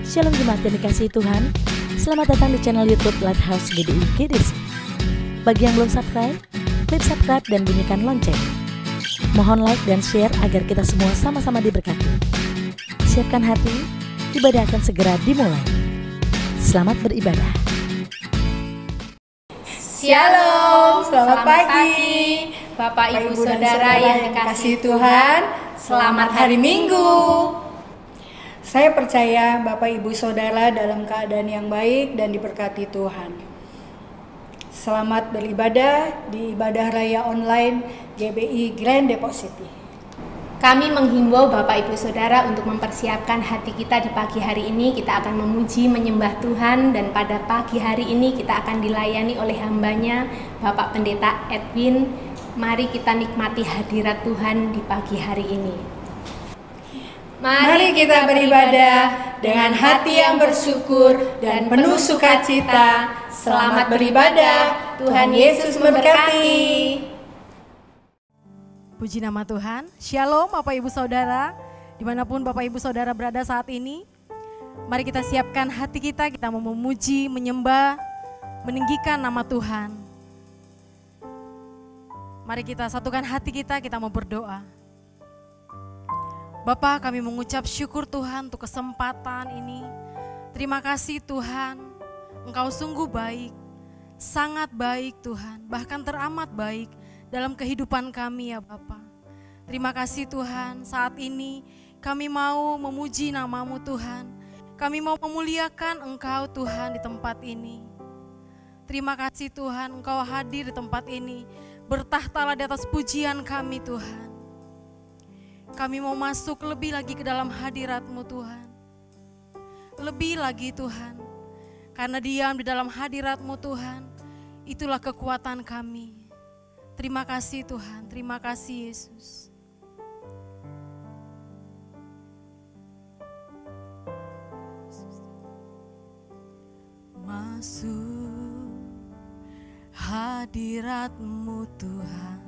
Shalom jemaat yang dikasihi Tuhan. Selamat datang di channel YouTube Lighthouse GDI Kids. Bagi yang belum subscribe, klik subscribe dan bunyikan lonceng. Mohon like dan share agar kita semua sama-sama diberkati. Siapkan hati, ibadah akan segera dimulai. Selamat beribadah. Shalom, selamat pagi Bapak Ibu Saudara yang dikasihi Tuhan. Selamat hari Minggu. Saya percaya Bapak Ibu Saudara dalam keadaan yang baik dan diberkati Tuhan. Selamat beribadah di ibadah raya online GBI Grand Depok City. Kami menghimbau Bapak Ibu Saudara untuk mempersiapkan hati kita di pagi hari ini. Kita akan memuji, menyembah Tuhan, dan pada pagi hari ini kita akan dilayani oleh hambanya Bapak Pendeta Edwin. Mari kita nikmati hadirat Tuhan di pagi hari ini. Mari kita beribadah dengan hati yang bersyukur dan penuh sukacita. Selamat beribadah, Tuhan Yesus memberkati. Puji nama Tuhan. Shalom Bapak Ibu Saudara, dimanapun Bapak Ibu Saudara berada saat ini. Mari kita siapkan hati kita mau memuji, menyembah, meninggikan nama Tuhan. Mari kita satukan hati kita mau berdoa. Bapa, kami mengucap syukur Tuhan untuk kesempatan ini. Terima kasih Tuhan, Engkau sungguh baik, sangat baik Tuhan, bahkan teramat baik dalam kehidupan kami ya Bapa. Terima kasih Tuhan, saat ini kami mau memuji nama-Mu Tuhan. Kami mau memuliakan Engkau Tuhan di tempat ini. Terima kasih Tuhan, Engkau hadir di tempat ini. Bertahtalah di atas pujian kami Tuhan. Kami mau masuk lebih lagi ke dalam hadirat-Mu Tuhan. Lebih lagi Tuhan, karena diam di dalam hadirat-Mu Tuhan, itulah kekuatan kami. Terima kasih Tuhan, terima kasih Yesus. Masuk hadirat-Mu Tuhan,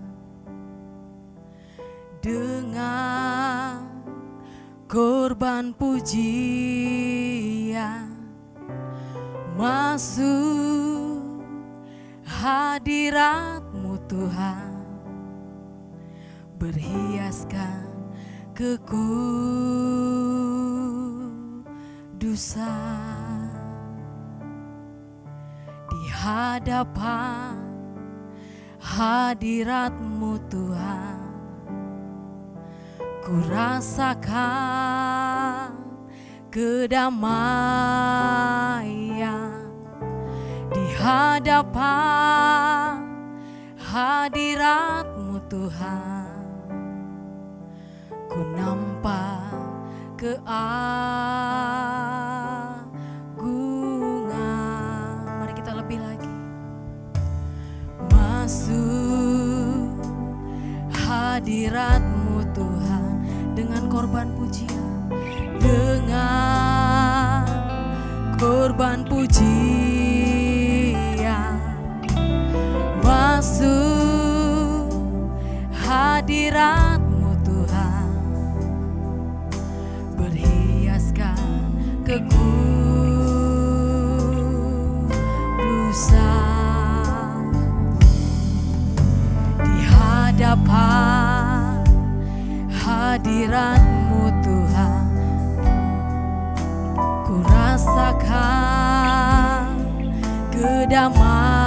dengan korban pujian. Masuk hadirat-Mu Tuhan, berhiaskan kekudusan. Di hadapan hadirat-Mu Tuhan, ku rasakan kedamaian. Di hadapan hadirat-Mu Tuhan, ku nampak keagungan. Mari kita lebih lagi. Masuk hadirat-Mu Tuhan, dengan korban pujian, dengan korban pujian. Masuk hadirat-Mu Tuhan, berhiaskan kekudusan. Di hadapan hadirat-Mu Tuhan, ku rasakan kedamaian.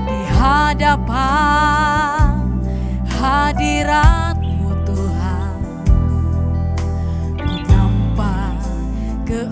Di hadapan hadirat-Mu Tuhan, ku nampak Ke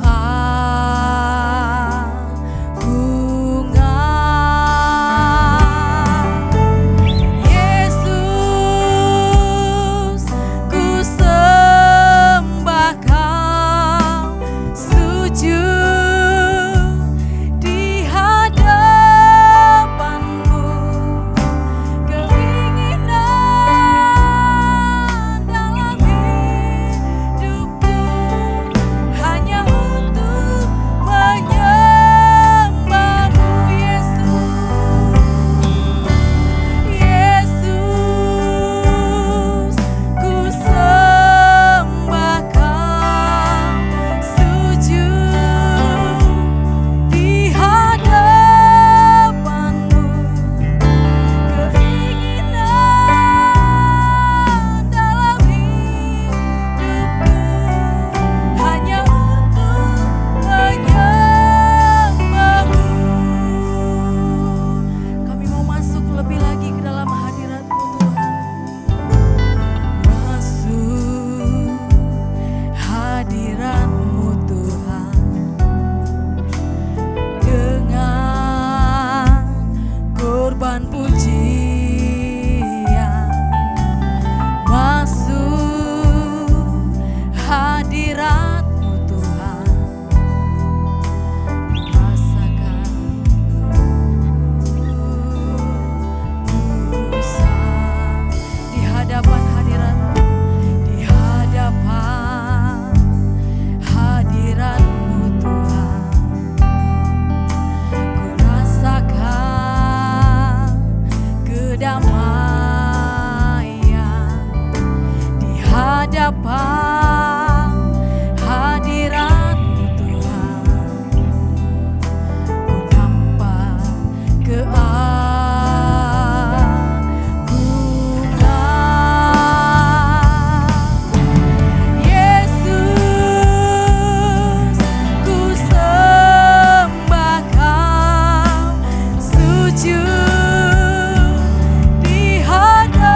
hadapan hadirat-Mu Tuhan, Ku nampak keagungan. Yesus, ku sembah Kau, sujud di hadapan-Mu.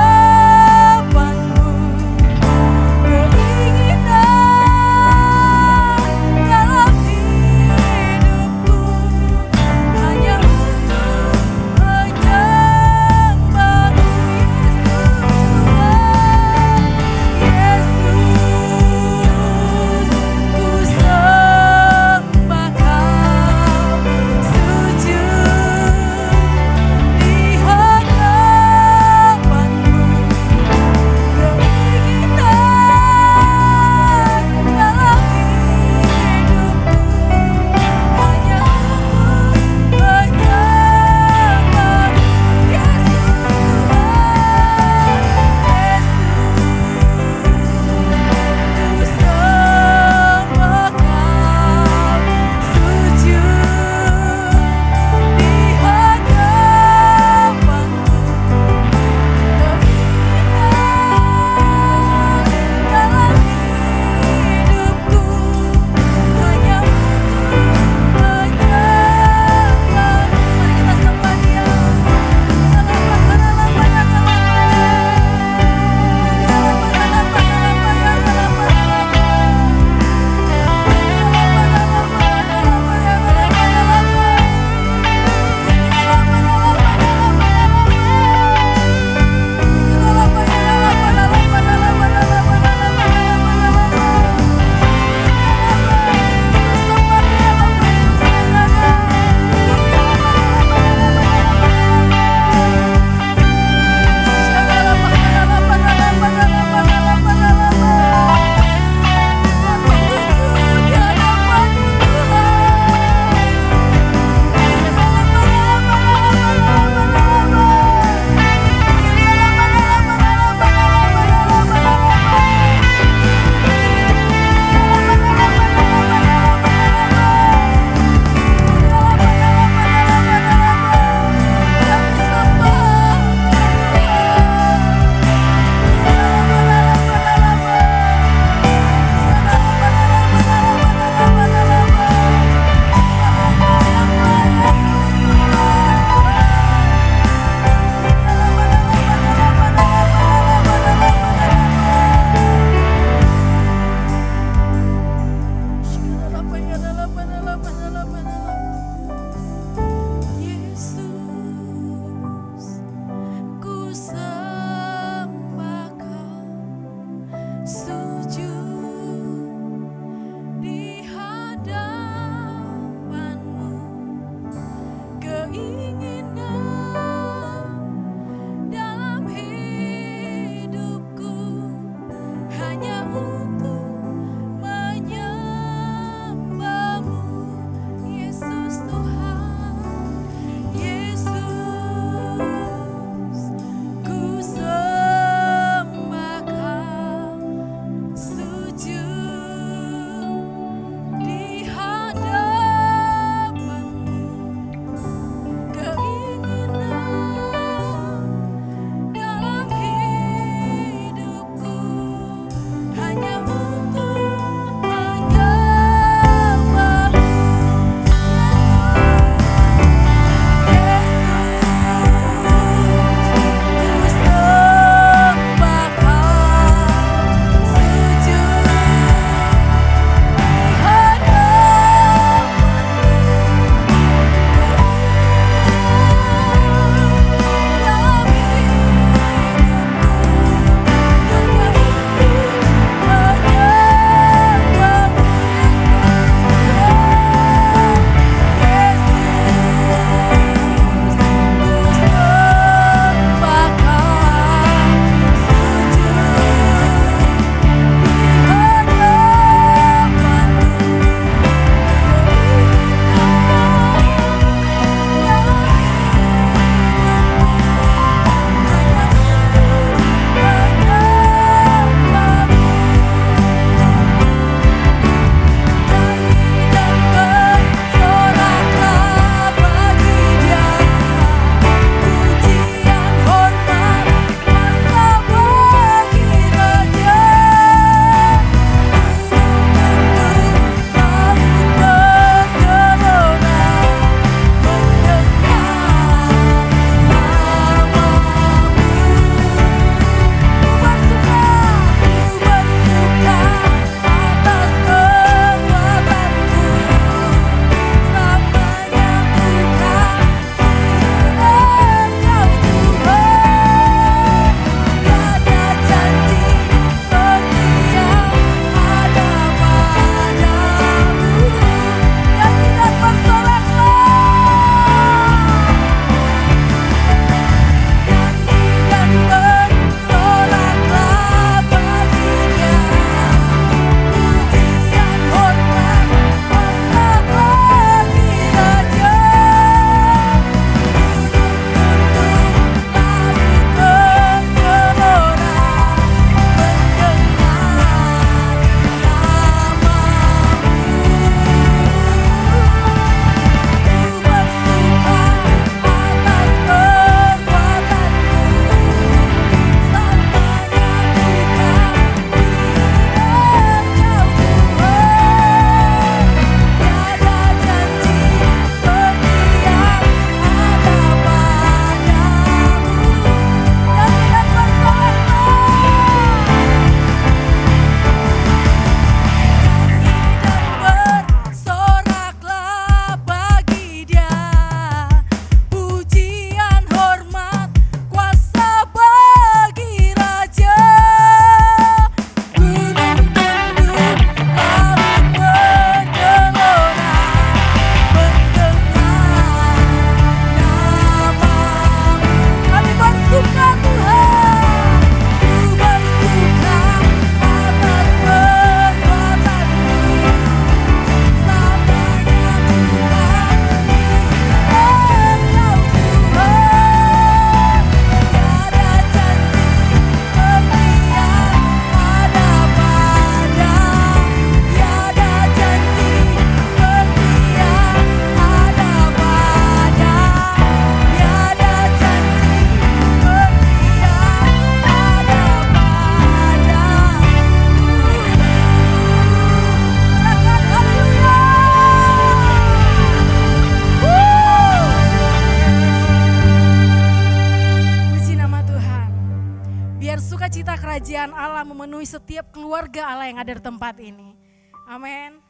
kemuliaan Allah memenuhi setiap keluarga Allah yang ada di tempat ini. Amin.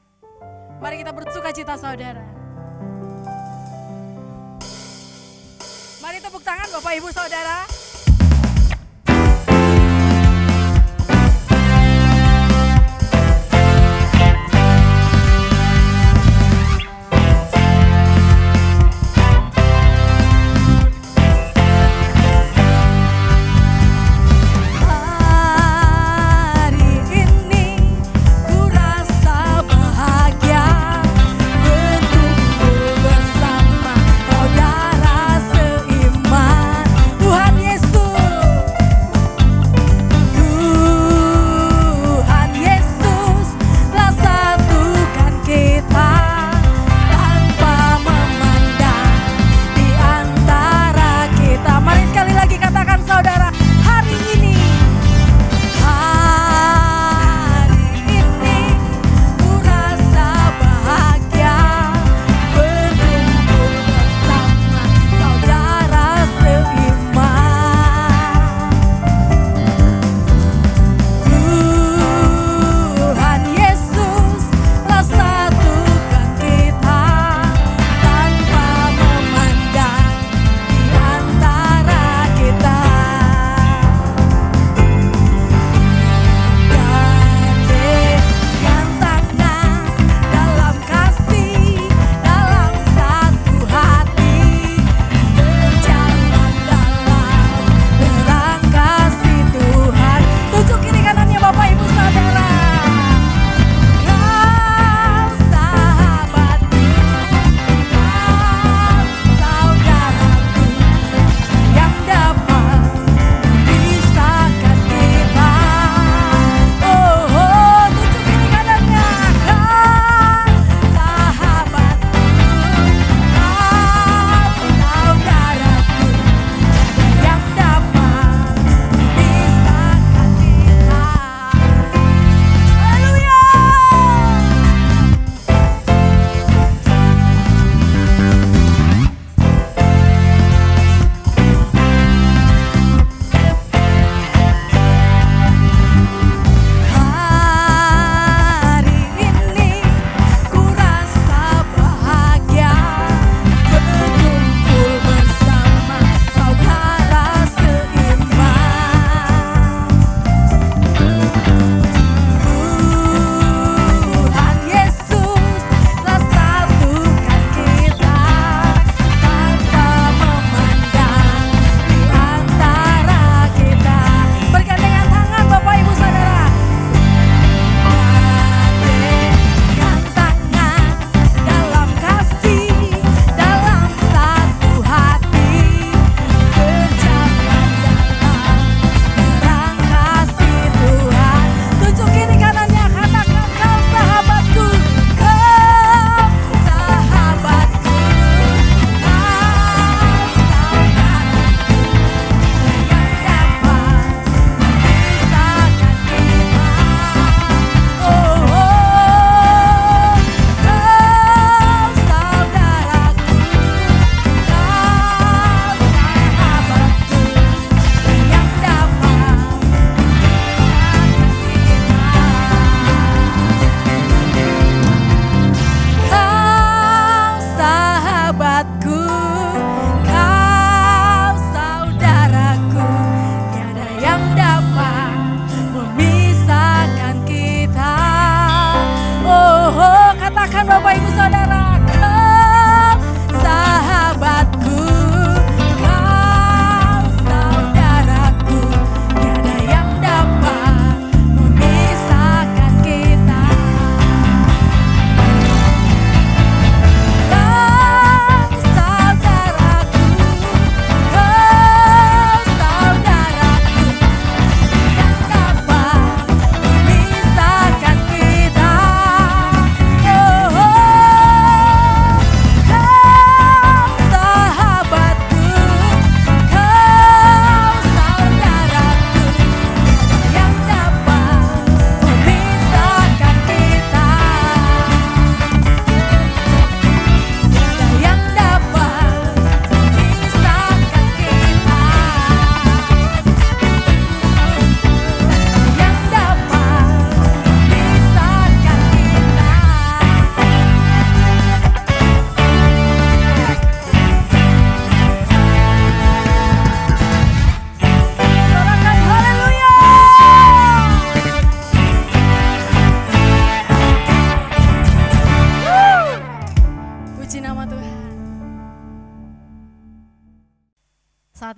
Mari kita bersuka cita saudara. Mari tepuk tangan Bapak Ibu Saudara. Tuhan Yesus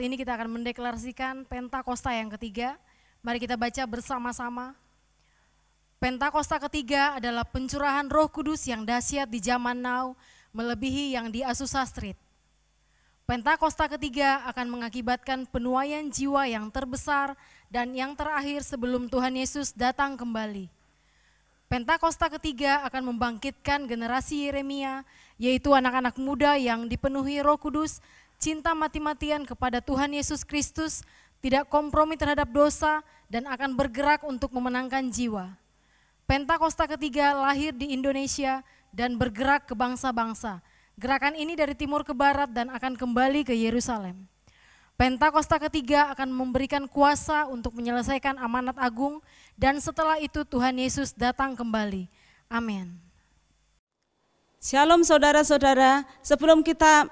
ini kita akan mendeklarasikan Pentakosta yang ketiga. Mari kita baca bersama-sama. Pentakosta ketiga adalah pencurahan Roh Kudus yang dahsyat di zaman now, melebihi yang di Azusa Street. Pentakosta ketiga akan mengakibatkan penuaian jiwa yang terbesar dan yang terakhir sebelum Tuhan Yesus datang kembali. Pentakosta ketiga akan membangkitkan generasi Yeremia, yaitu anak-anak muda yang dipenuhi Roh Kudus, cinta mati-matian kepada Tuhan Yesus Kristus, tidak kompromi terhadap dosa, dan akan bergerak untuk memenangkan jiwa. Pentakosta ketiga lahir di Indonesia dan bergerak ke bangsa-bangsa. Gerakan ini dari timur ke barat dan akan kembali ke Yerusalem. Pentakosta ketiga akan memberikan kuasa untuk menyelesaikan amanat agung dan setelah itu Tuhan Yesus datang kembali. Amin. Shalom saudara-saudara, sebelum kita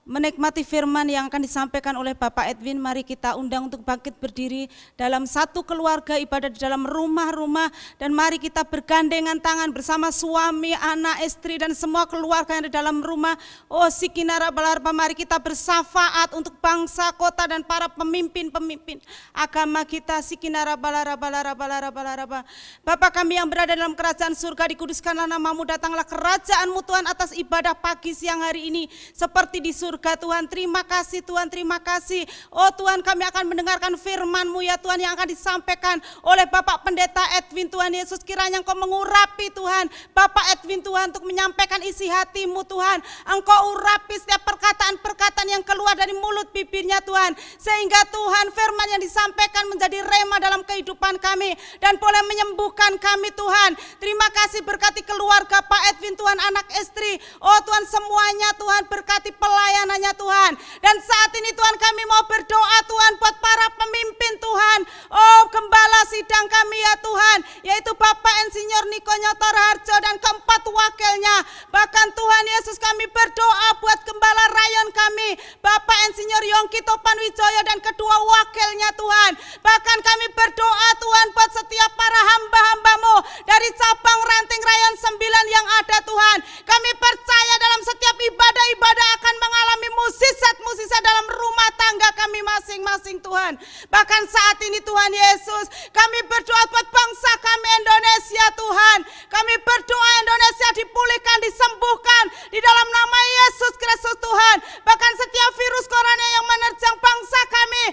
menikmati firman yang akan disampaikan oleh Bapak Edwin, mari kita undang untuk bangkit berdiri dalam satu keluarga ibadah di dalam rumah-rumah, dan mari kita bergandengan tangan bersama suami, anak, istri, dan semua keluarga yang di dalam rumah. Oh Sikinara Balaraba, mari kita bersafaat untuk bangsa, kota, dan para pemimpin-pemimpin agama kita. Sikinara Balaraba. Bapa kami yang berada dalam kerajaan surga, dikuduskanlah namamu, datanglah kerajaanmu Tuhan atas ibadah pagi siang hari ini seperti di surga. Tuhan, terima kasih Tuhan, terima kasih. Oh Tuhan, kami akan mendengarkan firman-Mu ya Tuhan yang akan disampaikan oleh Bapak Pendeta Edwin. Tuhan Yesus, kiranya Engkau mengurapi Tuhan Bapak Edwin Tuhan untuk menyampaikan isi hati-Mu Tuhan. Engkau urapi setiap perkataan-perkataan yang keluar dari mulut bibirnya Tuhan, sehingga Tuhan firman yang disampaikan menjadi rema dalam kehidupan kami dan boleh menyembuhkan kami Tuhan. Terima kasih, berkati keluarga Pak Edwin Tuhan, anak istri. Oh Tuhan, semuanya Tuhan, berkati pelayan Tuhan. Dan saat ini Tuhan kami mau berdoa Tuhan buat para pemimpin Tuhan. Oh gembala sidang kami ya Tuhan, yaitu Bapak Insinyur Niko Nyotor Harjo dan keempat wakilnya. Bahkan Tuhan Yesus, kami berdoa buat gembala rayon kami, Bapak Insinyur Yongki Topan Wijoyo dan kedua wakilnya Tuhan. Bahkan kami berdoa Tuhan buat setiap para hamba-hamba-Mu dari cabang ranting rayon 9 yang ada Tuhan. Kami percaya dalam setiap ibadah-ibadah akan mengalami musisat-musisat dalam rumah tangga kami masing-masing Tuhan. Bahkan saat ini Tuhan Yesus, kami berdoa buat bangsa kami Indonesia Tuhan. Kami berdoa Indonesia dipulihkan, disembuhkan di dalam nama Yesus Kristus Tuhan. Bahkan setiap virus corona yang menerjang bangsa kami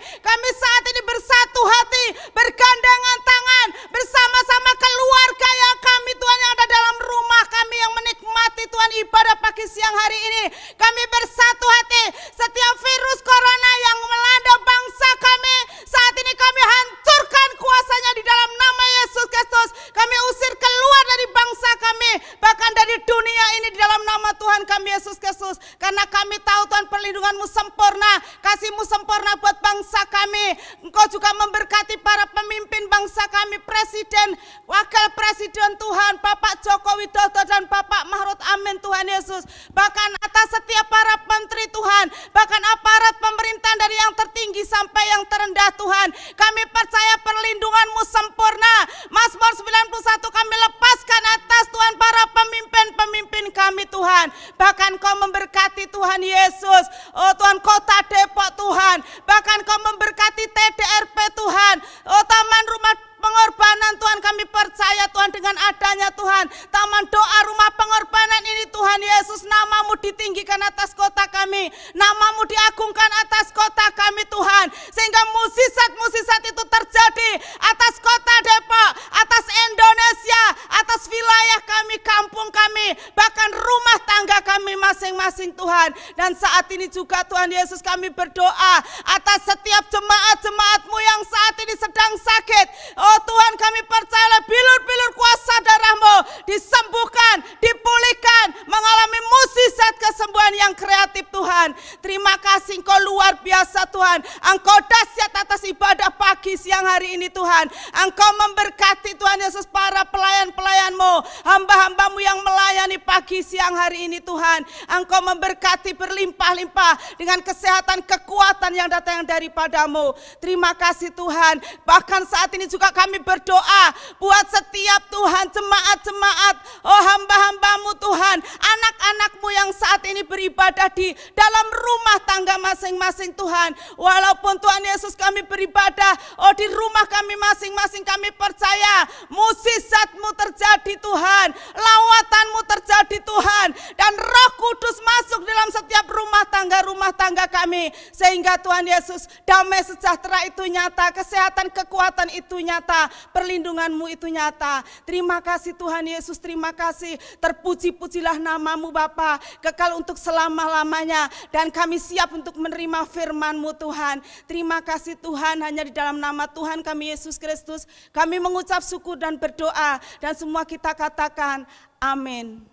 saat ini bersatu hati, bergandengan tangan bersama-sama keluarga yang kami Tuhan yang ada dalam rumah kami yang menikmati Tuhan ibadah pagi siang hari ini. Kami bersatu hati, setiap virus corona yang melanda bangsa kami saat ini kami hancurkan kuasanya di dalam nama Yesus Kristus. Kami usir keluar dari bangsa kami, bahkan dari dunia ini di dalam nama Tuhan kami Yesus Kristus. Karena kami tahu Tuhan perlindungan-Mu sempurna, kasih-Mu sempurna buat bangsa kami. Engkau juga memberkati para pemimpin bangsa kami, Presiden, Wakil Presiden Tuhan, Bapak Joko Widodo dan Bapak Mahrut Amin Tuhan Yesus. Bahkan atas setiap para menteri Tuhan, bahkan aparat pemerintahan dari yang tertinggi sampai yang terendah Tuhan. Kami percaya perlindungan-Mu sempurna. Mazmur 91 kami lepaskan atas Tuhan para pemimpin-pemimpin kami Tuhan. Bahkan Kau memberkati Tuhan Yesus, oh Tuhan kota Depok Tuhan. Bahkan Kau memberkati TDRP Tuhan, oh Taman Rumah Pengorbanan Tuhan. Kami percaya Tuhan dengan adanya Tuhan Taman Doa Rumah Pengorbanan ini Tuhan Yesus, nama-Mu ditinggikan atas kota kami, nama-Mu diagungkan atas kota kami Tuhan, sehingga musisat-musisat itu terjadi atas kota Depok, atas Indonesia, atas wilayah kami, kampung kami, bahkan rumah tangga kami masing-masing Tuhan. Dan saat ini juga Tuhan Yesus kami berdoa atas setiap jemaat-jemaat-Mu yang saat ini sedang sakit. Oh Tuhan, kami percaya bilur-bilur kuasa darah-Mu disembuhkan, dipulihkan, mengalami musisat kesembuhan yang kreatif Tuhan. Terima kasih, Engkau luar biasa Tuhan. Engkau dahsyat atas ibadah pagi siang hari ini Tuhan. Engkau memberkati Tuhan Yesus para pelayan-pelayan-Mu, hamba-hamba-Mu yang melayani pagi siang hari ini Tuhan. Engkau memberkati berlimpah-limpah dengan kesehatan, kekuatan yang datang daripada-Mu. Terima kasih Tuhan. Bahkan saat ini juga kami berdoa buat setiap Tuhan jemaat-jemaat, oh hamba-hamba-Mu Tuhan, anak-anak-Mu yang saat ini beribadah di dalam rumah tangga masing-masing Tuhan. Walaupun Tuhan Yesus kami beribadah, di rumah kami masing-masing kami percaya mukjizat-Mu terjadi Tuhan, lawatanmu terjadi Tuhan, dan Roh Kudus masuk dalam setiap rumah tangga kami, sehingga Tuhan Yesus damai sejahtera itu nyata, kesehatan kekuatan itu nyata, perlindungan-Mu itu nyata. Terima kasih Tuhan Yesus, terima kasih, terpuji-pujilah nama-Mu Bapa, kekal untuk selama-lamanya, dan kami siap untuk menerima firman-Mu Tuhan. Terima kasih Tuhan, hanya di dalam nama Tuhan kami Yesus Kristus kami mengucap syukur dan berdoa, dan semua kita katakan amin.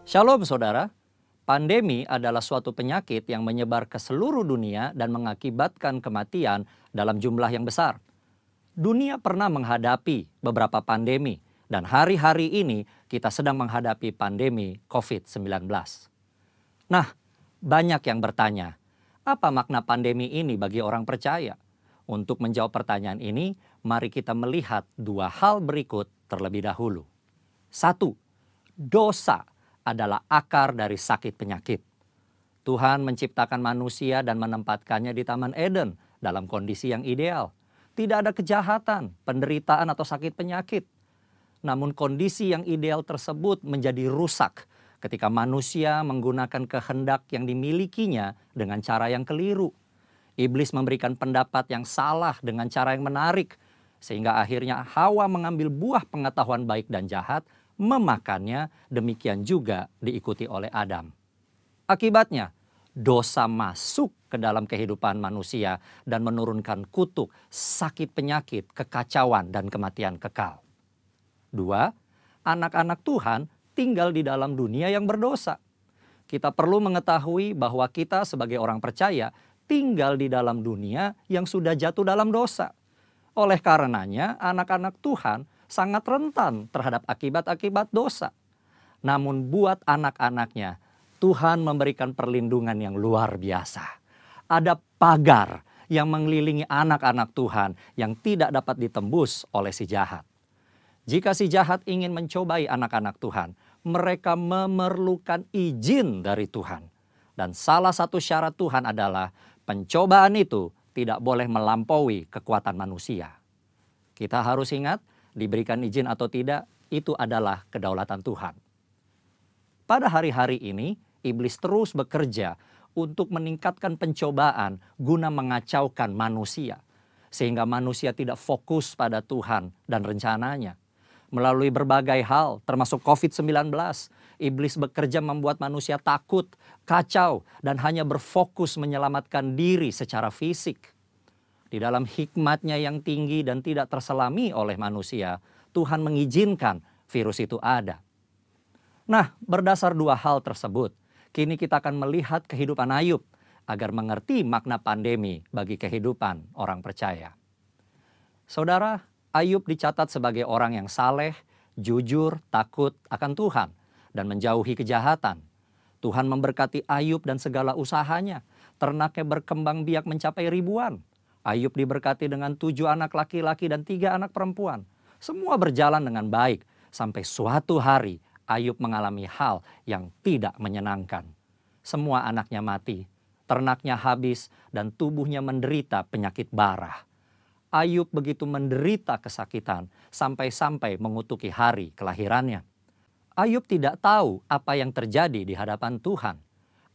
Shalom saudara, pandemi adalah suatu penyakit yang menyebar ke seluruh dunia dan mengakibatkan kematian dalam jumlah yang besar. Dunia pernah menghadapi beberapa pandemi, dan hari-hari ini kita sedang menghadapi pandemi COVID-19. Nah, banyak yang bertanya, apa makna pandemi ini bagi orang percaya? Untuk menjawab pertanyaan ini, mari kita melihat dua hal berikut terlebih dahulu. 1. Dosa adalah akar dari sakit penyakit. Tuhan menciptakan manusia dan menempatkannya di Taman Eden dalam kondisi yang ideal. Tidak ada kejahatan, penderitaan atau sakit penyakit. Namun kondisi yang ideal tersebut menjadi rusak ketika manusia menggunakan kehendak yang dimilikinya dengan cara yang keliru. Iblis memberikan pendapat yang salah dengan cara yang menarik, sehingga akhirnya Hawa mengambil buah pengetahuan baik dan jahat, memakannya, demikian juga diikuti oleh Adam. Akibatnya, dosa masuk ke dalam kehidupan manusia dan menurunkan kutuk, sakit penyakit, kekacauan, dan kematian kekal. 2. Anak-anak Tuhan tinggal di dalam dunia yang berdosa. Kita perlu mengetahui bahwa kita sebagai orang percaya tinggal di dalam dunia yang sudah jatuh dalam dosa. Oleh karenanya, anak-anak Tuhan sangat rentan terhadap akibat-akibat dosa. Namun buat anak-anaknya, Tuhan memberikan perlindungan yang luar biasa. Ada pagar yang mengelilingi anak-anak Tuhan yang tidak dapat ditembus oleh si jahat. Jika si jahat ingin mencobai anak-anak Tuhan, mereka memerlukan izin dari Tuhan. Dan salah satu syarat Tuhan adalah pencobaan itu tidak boleh melampaui kekuatan manusia. Kita harus ingat, diberikan izin atau tidak, itu adalah kedaulatan Tuhan. Pada hari-hari ini, iblis terus bekerja untuk meningkatkan pencobaan guna mengacaukan manusia. Sehingga manusia tidak fokus pada Tuhan dan rencananya. Melalui berbagai hal, termasuk COVID-19, iblis bekerja membuat manusia takut, kacau, dan hanya berfokus menyelamatkan diri secara fisik. Di dalam hikmatnya yang tinggi dan tidak terselami oleh manusia, Tuhan mengizinkan virus itu ada. Nah, berdasar dua hal tersebut, kini kita akan melihat kehidupan Ayub agar mengerti makna pandemi bagi kehidupan orang percaya. Saudara, Ayub dicatat sebagai orang yang saleh, jujur, takut akan Tuhan, dan menjauhi kejahatan. Tuhan memberkati Ayub dan segala usahanya. Ternaknya berkembang biak mencapai ribuan. Ayub diberkati dengan 7 anak laki-laki dan 3 anak perempuan. Semua berjalan dengan baik sampai suatu hari Ayub mengalami hal yang tidak menyenangkan. Semua anaknya mati, ternaknya habis, dan tubuhnya menderita penyakit bara. Ayub begitu menderita kesakitan sampai-sampai mengutuki hari kelahirannya. Ayub tidak tahu apa yang terjadi di hadapan Tuhan.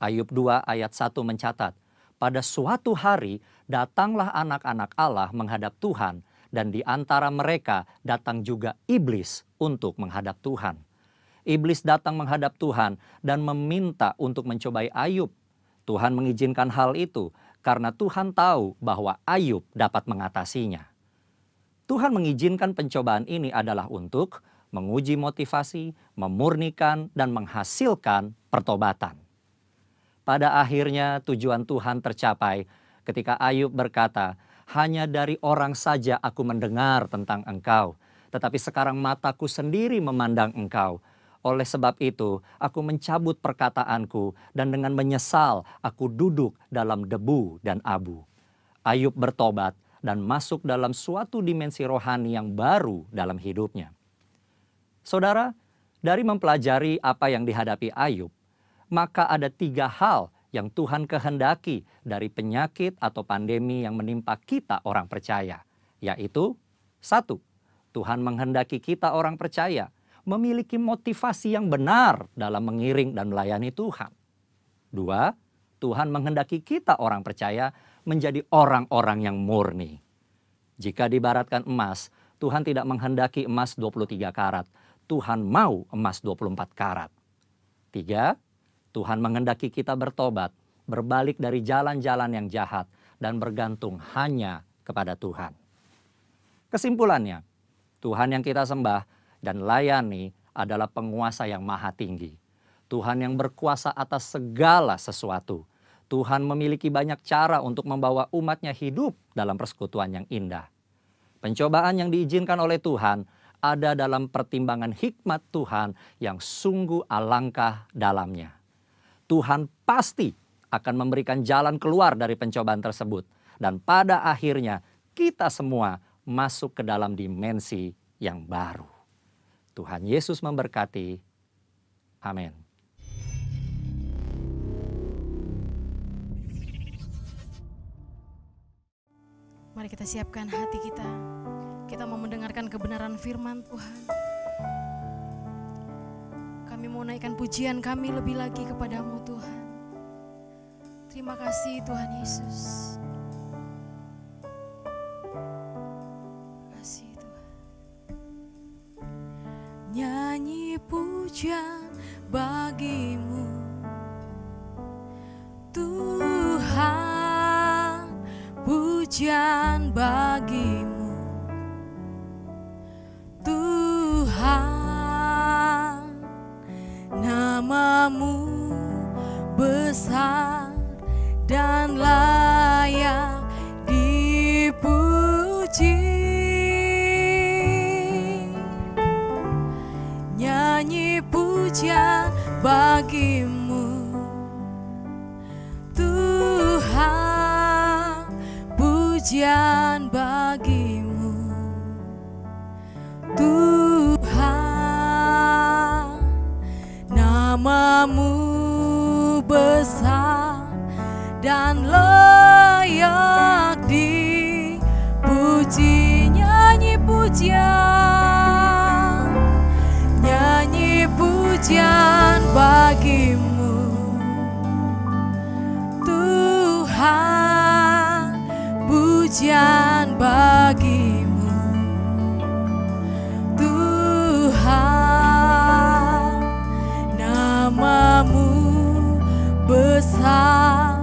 Ayub 2 ayat 1 mencatat, pada suatu hari datanglah anak-anak Allah menghadap Tuhan, dan di antara mereka datang juga iblis untuk menghadap Tuhan. Iblis datang menghadap Tuhan dan meminta untuk mencobai Ayub. Tuhan mengizinkan hal itu karena Tuhan tahu bahwa Ayub dapat mengatasinya. Tuhan mengizinkan pencobaan ini adalah untuk menguji motivasi, memurnikan, dan menghasilkan pertobatan. Pada akhirnya tujuan Tuhan tercapai ketika Ayub berkata, hanya dari orang saja aku mendengar tentang engkau, tetapi sekarang mataku sendiri memandang engkau. Oleh sebab itu, aku mencabut perkataanku dan dengan menyesal aku duduk dalam debu dan abu. Ayub bertobat dan masuk dalam suatu dimensi rohani yang baru dalam hidupnya. Saudara, dari mempelajari apa yang dihadapi Ayub, maka ada 3 hal yang Tuhan kehendaki dari penyakit atau pandemi yang menimpa kita orang percaya. Yaitu, 1, Tuhan menghendaki kita orang percaya memiliki motivasi yang benar dalam mengiring dan melayani Tuhan. 2, Tuhan menghendaki kita orang percaya menjadi orang-orang yang murni. Jika diibaratkan emas, Tuhan tidak menghendaki emas 23 karat. Tuhan mau emas 24 karat. 3, Tuhan menghendaki kita bertobat, berbalik dari jalan-jalan yang jahat, dan bergantung hanya kepada Tuhan. Kesimpulannya, Tuhan yang kita sembah dan layani adalah penguasa yang maha tinggi. Tuhan yang berkuasa atas segala sesuatu. Tuhan memiliki banyak cara untuk membawa umatnya hidup dalam persekutuan yang indah. Pencobaan yang diizinkan oleh Tuhan ada dalam pertimbangan hikmat Tuhan yang sungguh alangkah dalamnya. Tuhan pasti akan memberikan jalan keluar dari pencobaan tersebut. Dan pada akhirnya kita semua masuk ke dalam dimensi yang baru. Tuhan Yesus memberkati. Amin. Mari kita siapkan hati kita. Kita mau mendengarkan kebenaran firman Tuhan. Kami mau naikkan pujian kami lebih lagi kepadamu Tuhan. Terima kasih Tuhan Yesus. Terima kasih Tuhan. Nyanyi pujian bagimu Tuhan, pujian bagimu Tuhan, namamu besar dan layak dipuji. Nyanyi pujian bagimu Tuhan, pujian bagimu Tuhan, namamu besar dan layak dipuji. Nyanyi pujian, nyanyi pujian bagimu Tuhan, pujian bagimu Tuhan, namamu besar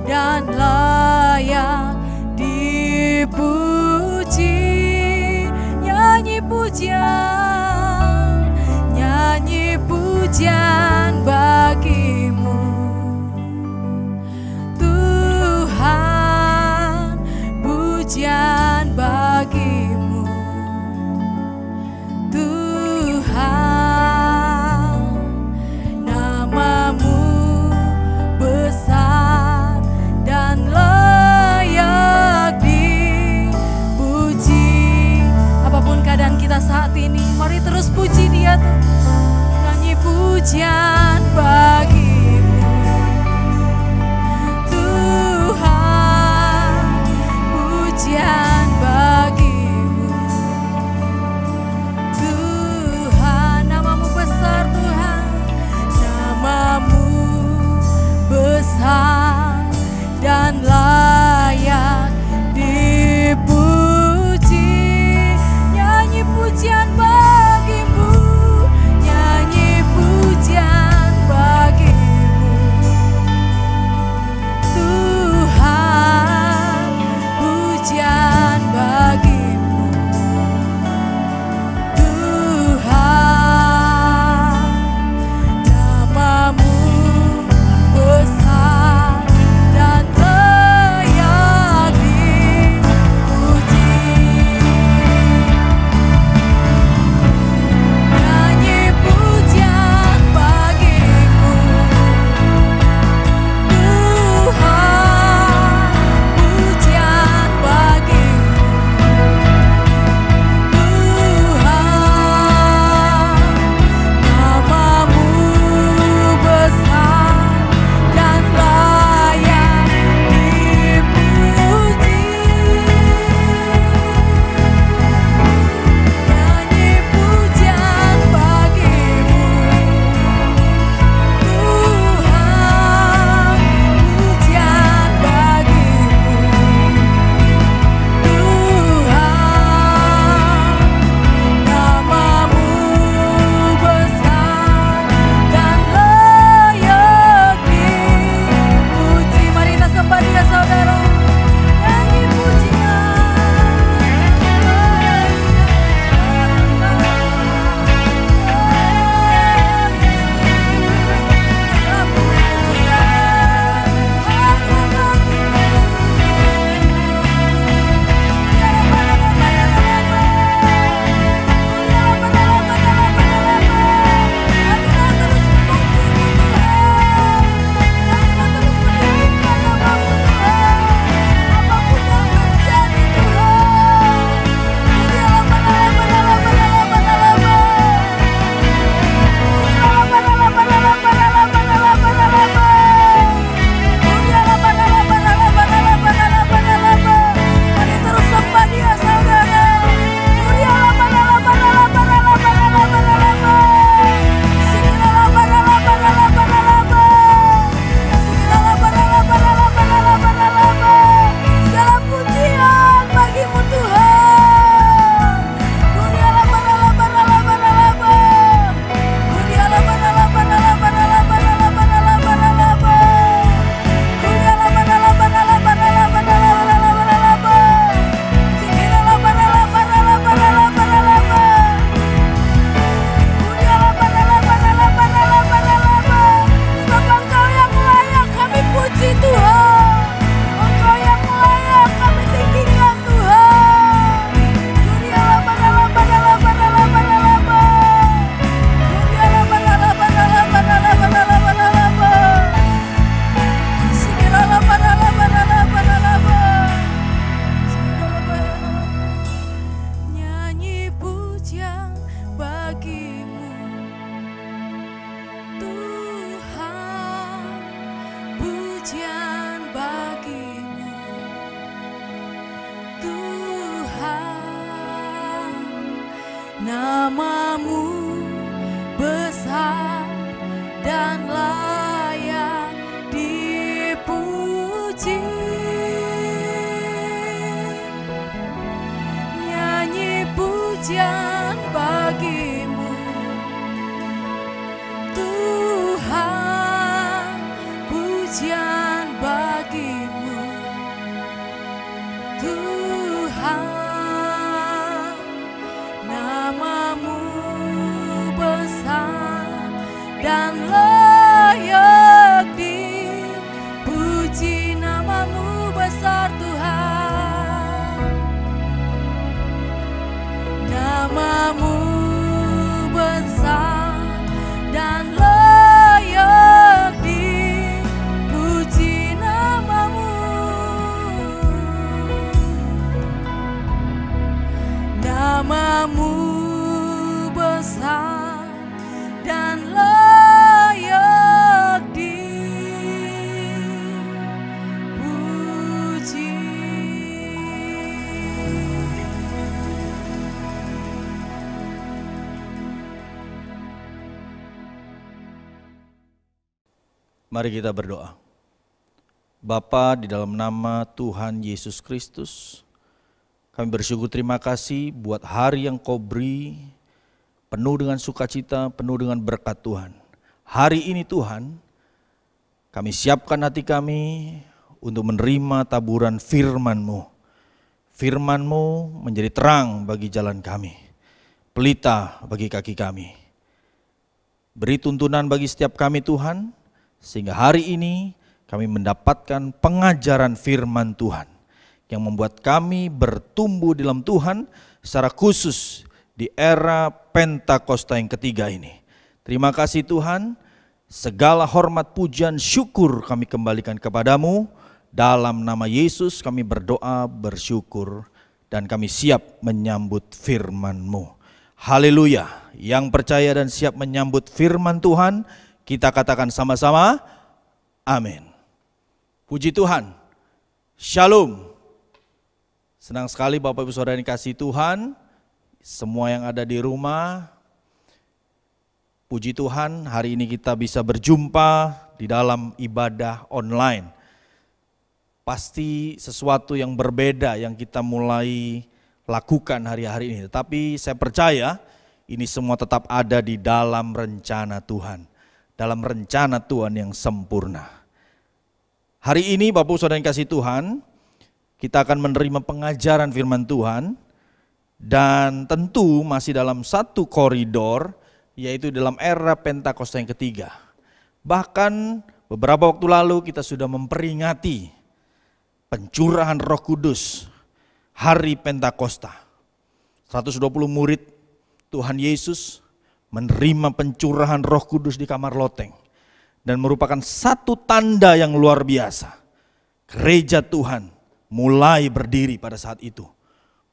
dan layak dipuji. Nyanyi pujian, nyanyi pujian bagimu Tuhan, pujian bagimu Tuhan, namamu besar dan layak dipuji. Apapun keadaan kita saat ini, mari terus puji Dia. Nyanyi pujian bagimu Tuhan, pujian bagimu Tuhan, namamu besar Tuhan, namamu besar dan layak dipuji. Nyanyi pujian bagimu, nyanyi pujian bagimu Tuhan, pujian Namamu besar dan layak dipuji. Nyanyi pujian bagimu Tuhan, pujian bagimu Tuhan. Namamu besar dan layak dipuji. Namamu besar Tuhan. Namamu besar dan layak dipuji. Namamu, namamu besar dan layak dipuji. Mari kita berdoa. Bapa, di dalam nama Tuhan Yesus Kristus, kami bersyukur, terima kasih buat hari yang Kau beri, penuh dengan sukacita, penuh dengan berkat Tuhan. Hari ini Tuhan, kami siapkan hati kami untuk menerima taburan firman-Mu. Firman-Mu menjadi terang bagi jalan kami, pelita bagi kaki kami. Beri tuntunan bagi setiap kami Tuhan, sehingga hari ini kami mendapatkan pengajaran firman Tuhan yang membuat kami bertumbuh dalam Tuhan secara khusus di era Pentakosta yang ketiga ini. Terima kasih Tuhan, segala hormat, pujian, syukur kami kembalikan kepadamu. Dalam nama Yesus kami berdoa, bersyukur, dan kami siap menyambut firman-Mu. Haleluya. Yang percaya dan siap menyambut firman Tuhan, kita katakan sama-sama, amin. Puji Tuhan. Shalom. Senang sekali Bapak Ibu Saudara yang dikasihi Tuhan, semua yang ada di rumah. Puji Tuhan, hari ini kita bisa berjumpa di dalam ibadah online. Pasti sesuatu yang berbeda yang kita mulai lakukan hari-hari ini. Tetapi saya percaya ini semua tetap ada di dalam rencana Tuhan. Dalam rencana Tuhan yang sempurna. Hari ini Bapak Saudara yang kasih Tuhan, kita akan menerima pengajaran firman Tuhan, dan tentu masih dalam satu koridor, yaitu dalam era Pentakosta yang ketiga. Bahkan beberapa waktu lalu kita sudah memperingati pencurahan Roh Kudus, hari Pentakosta. 120 murid Tuhan Yesus menerima pencurahan Roh Kudus di kamar loteng, dan merupakan satu tanda yang luar biasa. Gereja Tuhan mulai berdiri pada saat itu.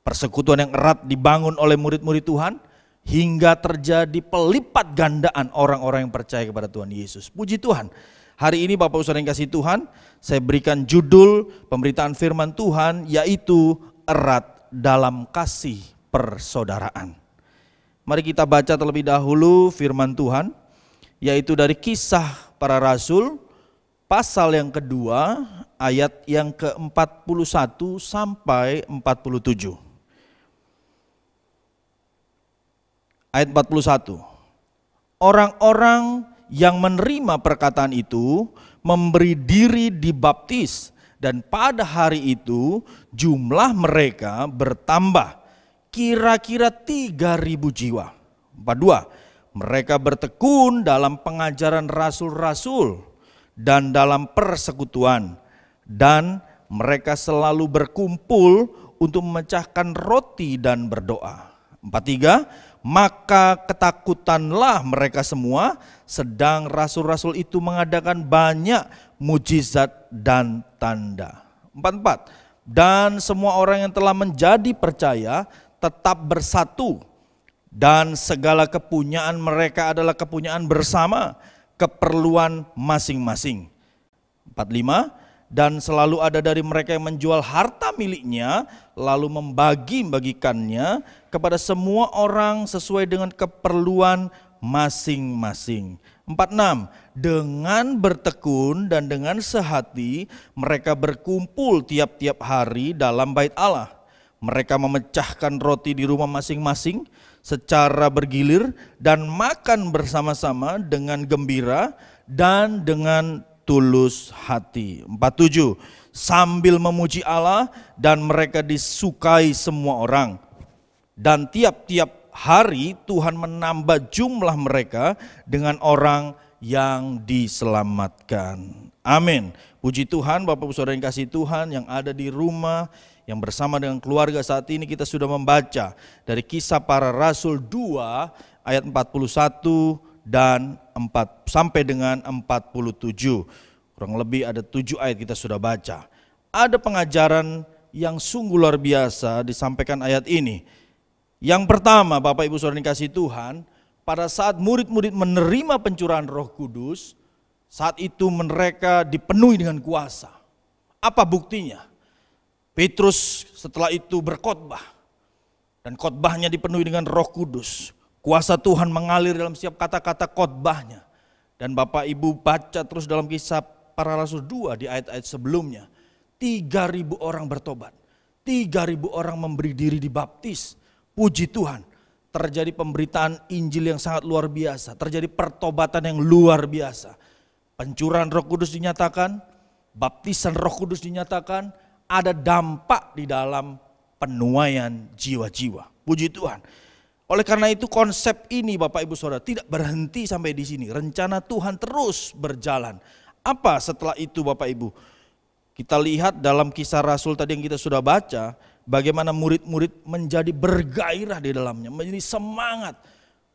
Persekutuan yang erat dibangun oleh murid-murid Tuhan, hingga terjadi pelipat gandaan orang-orang yang percaya kepada Tuhan Yesus. Puji Tuhan. Hari ini Bapak Saudara yang kasih Tuhan, saya berikan judul pemberitaan firman Tuhan, yaitu erat dalam kasih persaudaraan. Mari kita baca terlebih dahulu firman Tuhan, yaitu dari Kisah Para Rasul, pasal yang kedua, ayat yang ke-41 sampai 47. Ayat 41. Orang-orang yang menerima perkataan itu memberi diri dibaptis, dan pada hari itu jumlah mereka bertambah kira-kira 3.000 jiwa. 42. Mereka bertekun dalam pengajaran rasul-rasul dan dalam persekutuan, dan mereka selalu berkumpul untuk memecahkan roti dan berdoa. 43. Maka ketakutanlah mereka semua, sedang rasul-rasul itu mengadakan banyak mujizat dan tanda. 44. Dan semua orang yang telah menjadi percaya tetap bersatu, dan segala kepunyaan mereka adalah kepunyaan bersama, keperluan masing-masing. 45. dan selalu ada dari mereka yang menjual harta miliknya lalu membagi-bagikannya kepada semua orang sesuai dengan keperluan masing-masing. 46. Dengan bertekun dan dengan sehati mereka berkumpul tiap-tiap hari dalam bait Allah. Mereka memecahkan roti di rumah masing-masing secara bergilir dan makan bersama-sama dengan gembira dan dengan tulus hati. 47. Sambil memuji Allah dan mereka disukai semua orang. Dan tiap-tiap hari Tuhan menambah jumlah mereka dengan orang yang diselamatkan. Amin. Puji Tuhan, Bapak Ibu Saudara yang kasih Tuhan yang ada di rumah, yang bersama dengan keluarga saat ini kita sudah membaca dari Kisah Para Rasul 2 ayat 41 dan 4 sampai dengan 47. Kurang lebih ada 7 ayat kita sudah baca. Ada pengajaran yang sungguh luar biasa disampaikan ayat ini. Yang pertama, Bapak Ibu Saudara yang kasih Tuhan, pada saat murid-murid menerima pencurahan Roh Kudus, saat itu mereka dipenuhi dengan kuasa. Apa buktinya? Petrus setelah itu berkhotbah dan khotbahnya dipenuhi dengan Roh Kudus. Kuasa Tuhan mengalir dalam setiap kata-kata khotbahnya. Dan Bapak Ibu baca terus dalam Kisah Para Rasul 2 di ayat-ayat sebelumnya. 3.000 orang bertobat. 3.000 orang memberi diri dibaptis. Puji Tuhan, terjadi pemberitaan Injil yang sangat luar biasa, terjadi pertobatan yang luar biasa. Pencurahan Roh Kudus dinyatakan, baptisan Roh Kudus dinyatakan, ada dampak di dalam penuaian jiwa-jiwa. Puji Tuhan. Oleh karena itu konsep ini Bapak Ibu Saudara tidak berhenti sampai di sini. Rencana Tuhan terus berjalan. Apa setelah itu Bapak Ibu? Kita lihat dalam Kisah Rasul tadi yang kita sudah baca, bagaimana murid-murid menjadi bergairah di dalamnya, menjadi semangat,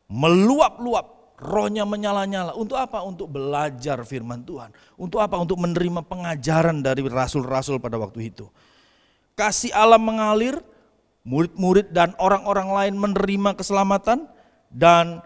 meluap-luap, rohnya menyala-nyala. Untuk apa? Untuk belajar firman Tuhan. Untuk apa? Untuk menerima pengajaran dari rasul-rasul pada waktu itu. Kasih Allah mengalir, murid-murid dan orang-orang lain menerima keselamatan, dan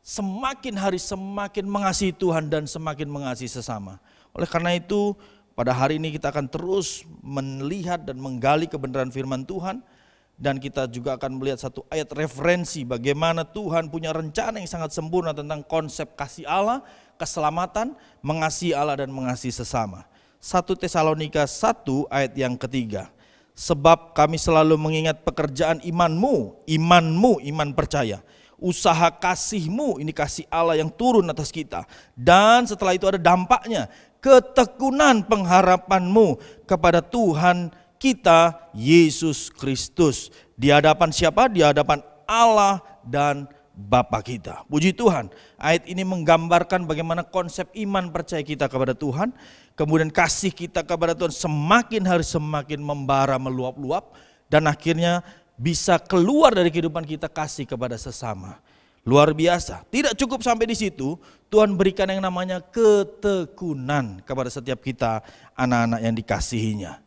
semakin hari semakin mengasihi Tuhan dan semakin mengasihi sesama. Oleh karena itu, pada hari ini kita akan terus melihat dan menggali kebenaran firman Tuhan. Dan kita juga akan melihat satu ayat referensi bagaimana Tuhan punya rencana yang sangat sempurna tentang konsep kasih Allah, keselamatan, mengasihi Allah dan mengasihi sesama. 1 Tesalonika 1 ayat yang ketiga. Sebab kami selalu mengingat pekerjaan imanmu, iman percaya. Usaha kasihmu, ini kasih Allah yang turun atas kita. Dan setelah itu ada dampaknya. Ketekunan pengharapanmu kepada Tuhan kita Yesus Kristus. Di hadapan siapa? Di hadapan Allah dan Bapa kita. Puji Tuhan. Ayat ini menggambarkan bagaimana konsep iman percaya kita kepada Tuhan. Kemudian kasih kita kepada Tuhan semakin hari semakin membara, meluap-luap. Dan akhirnya bisa keluar dari kehidupan kita kasih kepada sesama. Luar biasa. Tidak cukup sampai di situ, Tuhan berikan yang namanya ketekunan kepada setiap kita anak-anak yang dikasihinya.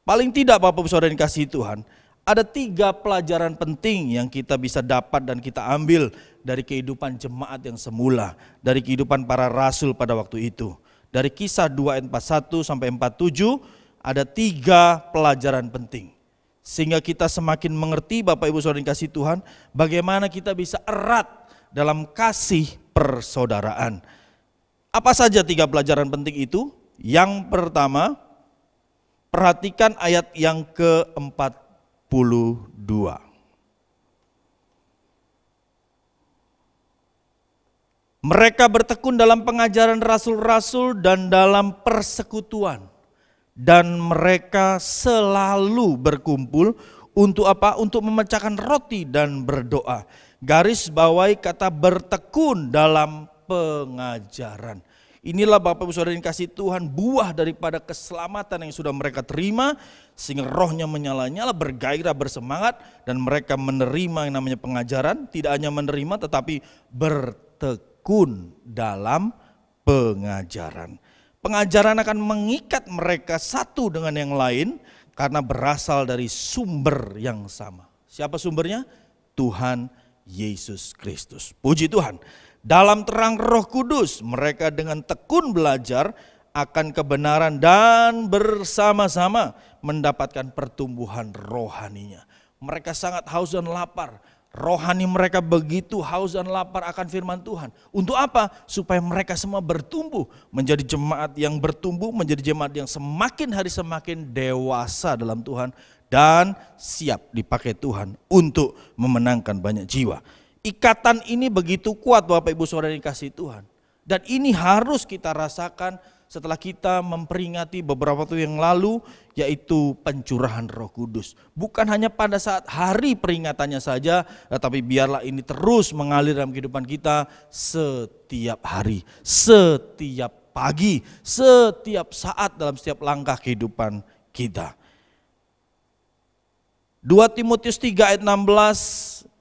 Paling tidak Bapak Ibu Saudara yang dikasihi Tuhan, ada 3 pelajaran penting yang kita bisa dapat dan kita ambil dari kehidupan jemaat yang semula, dari kehidupan para rasul pada waktu itu. Dari Kisah 2 ayat 41 sampai 47 ada 3 pelajaran penting. Sehingga kita semakin mengerti Bapak Ibu Saudara yang kasih Tuhan, bagaimana kita bisa erat dalam kasih persaudaraan. Apa saja 3 pelajaran penting itu? Yang pertama, perhatikan ayat yang ke-42. Mereka bertekun dalam pengajaran rasul-rasul dan dalam persekutuan. Dan mereka selalu berkumpul untuk apa? Untuk memecahkan roti dan berdoa. Garis bawahi kata bertekun dalam pengajaran. Inilah Bapak Ibu Saudara yang kasih Tuhan, buah daripada keselamatan yang sudah mereka terima. Sehingga rohnya menyala-nyala, bergairah, bersemangat. Dan mereka menerima yang namanya pengajaran. Tidak hanya menerima tetapi bertekun dalam pengajaran. Pengajaran akan mengikat mereka satu dengan yang lain karena berasal dari sumber yang sama. Siapa sumbernya? Tuhan Yesus Kristus. Puji Tuhan. Dalam terang Roh Kudus mereka dengan tekun belajar akan kebenaran dan bersama-sama mendapatkan pertumbuhan rohaninya. Mereka sangat haus dan lapar. Rohani mereka begitu haus dan lapar akan firman Tuhan. Untuk apa? Supaya mereka semua bertumbuh menjadi jemaat yang bertumbuh, menjadi jemaat yang semakin hari semakin dewasa dalam Tuhan dan siap dipakai Tuhan untuk memenangkan banyak jiwa. Ikatan ini begitu kuat Bapak Ibu Saudara yang dikasihi Tuhan. Dan ini harus kita rasakan setelah kita memperingati beberapa waktu yang lalu, yaitu pencurahan Roh Kudus. Bukan hanya pada saat hari peringatannya saja, tetapi biarlah ini terus mengalir dalam kehidupan kita setiap hari, setiap pagi, setiap saat dalam setiap langkah kehidupan kita. 2 Timotius 3 ayat 16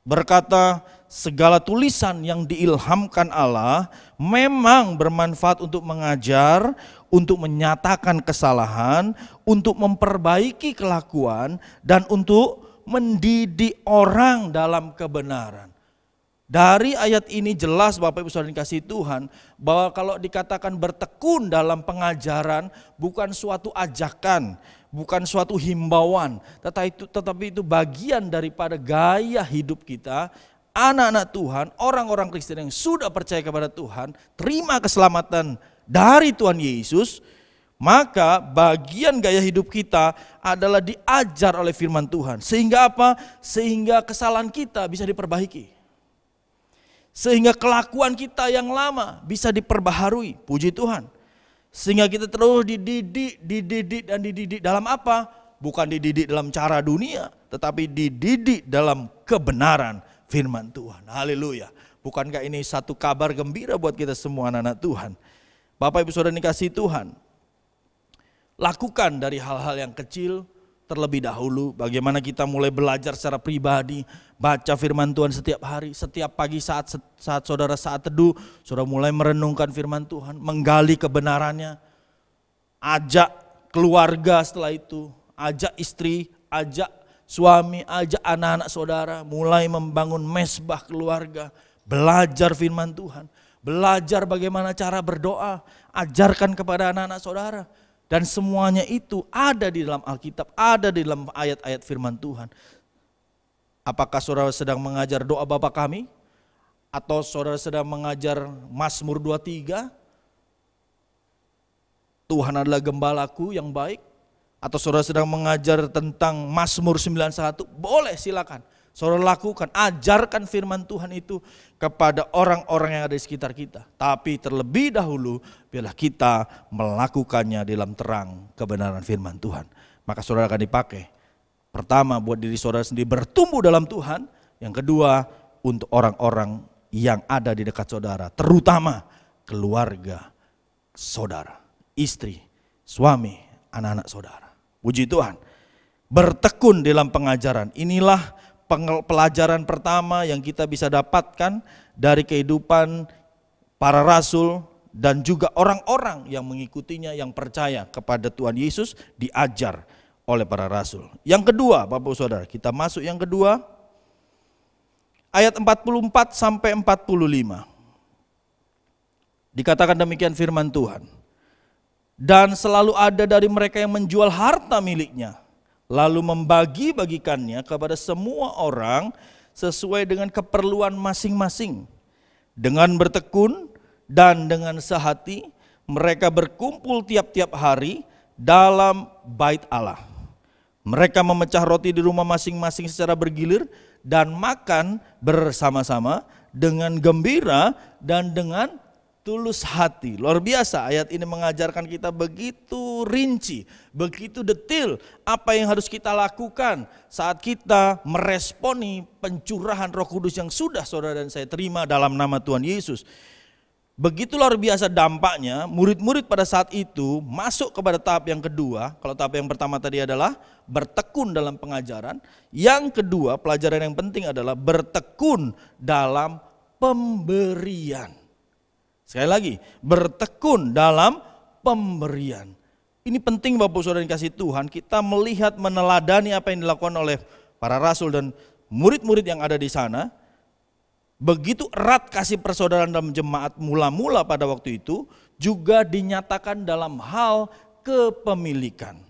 berkata, segala tulisan yang diilhamkan Allah memang bermanfaat untuk mengajar, untuk menyatakan kesalahan, untuk memperbaiki kelakuan, dan untuk mendidik orang dalam kebenaran. Dari ayat ini jelas Bapak Ibu Saudara dikasihi Tuhan, bahwa kalau dikatakan bertekun dalam pengajaran bukan suatu ajakan, bukan suatu himbauan, tetapi itu bagian daripada gaya hidup kita. Anak-anak Tuhan, orang-orang Kristen yang sudah percaya kepada Tuhan, terima keselamatan dari Tuhan Yesus, maka bagian gaya hidup kita adalah diajar oleh firman Tuhan. Sehingga apa? Sehingga kesalahan kita bisa diperbaiki. Sehingga kelakuan kita yang lama bisa diperbaharui, puji Tuhan. Sehingga kita terus dididik dalam apa? Bukan dididik dalam cara dunia, tetapi dididik dalam kebenaran firman Tuhan. Haleluya. Bukankah ini satu kabar gembira buat kita semua anak-anak Tuhan? Bapak Ibu Saudara dikasihi Tuhan, lakukan dari hal-hal yang kecil terlebih dahulu. Bagaimana kita mulai belajar secara pribadi, baca firman Tuhan setiap hari, setiap pagi saat saudara saat teduh, saudara mulai merenungkan firman Tuhan, menggali kebenarannya, ajak keluarga setelah itu, ajak istri, ajak suami, ajak anak-anak saudara mulai membangun mesbah keluarga, belajar firman Tuhan, belajar bagaimana cara berdoa, ajarkan kepada anak-anak saudara. Dan semuanya itu ada di dalam Alkitab, ada di dalam ayat-ayat firman Tuhan. Apakah saudara sedang mengajar doa Bapa kami? Atau saudara sedang mengajar Mazmur 23? Tuhan adalah gembalaku yang baik. Atau saudara sedang mengajar tentang Mazmur 91, boleh silakan. Saudara lakukan, ajarkan firman Tuhan itu kepada orang-orang yang ada di sekitar kita. Tapi terlebih dahulu, biarlah kita melakukannya dalam terang kebenaran firman Tuhan. Maka saudara akan dipakai. Pertama, buat diri saudara sendiri bertumbuh dalam Tuhan. Yang kedua, untuk orang-orang yang ada di dekat saudara. Terutama keluarga saudara, istri, suami, anak-anak saudara. Puji Tuhan, bertekun dalam pengajaran. Inilah pelajaran pertama yang kita bisa dapatkan dari kehidupan para rasul dan juga orang-orang yang mengikutinya, yang percaya kepada Tuhan Yesus, diajar oleh para rasul. Yang kedua, Bapak Saudara, kita masuk yang kedua, ayat 44 sampai 45. Dikatakan demikian firman Tuhan. Dan selalu ada dari mereka yang menjual harta miliknya, lalu membagi-bagikannya kepada semua orang sesuai dengan keperluan masing-masing. Dengan bertekun dan dengan sehati, mereka berkumpul tiap-tiap hari dalam bait Allah. Mereka memecah roti di rumah masing-masing secara bergilir dan makan bersama-sama dengan gembira dan dengan tulus hati. Luar biasa, ayat ini mengajarkan kita begitu rinci, begitu detail apa yang harus kita lakukan saat kita meresponi pencurahan Roh Kudus yang sudah saudara dan saya terima dalam nama Tuhan Yesus. Begitu luar biasa dampaknya, murid-murid pada saat itu masuk kepada tahap yang kedua. Kalau tahap yang pertama tadi adalah bertekun dalam pengajaran, yang kedua pelajaran yang penting adalah bertekun dalam pemberian. Sekali lagi, bertekun dalam pemberian. Ini penting Bapak Saudara yang dikasihi Tuhan, kita melihat meneladani apa yang dilakukan oleh para rasul dan murid-murid yang ada di sana. Begitu erat kasih persaudaraan dalam jemaat mula-mula pada waktu itu, juga dinyatakan dalam hal kepemilikan.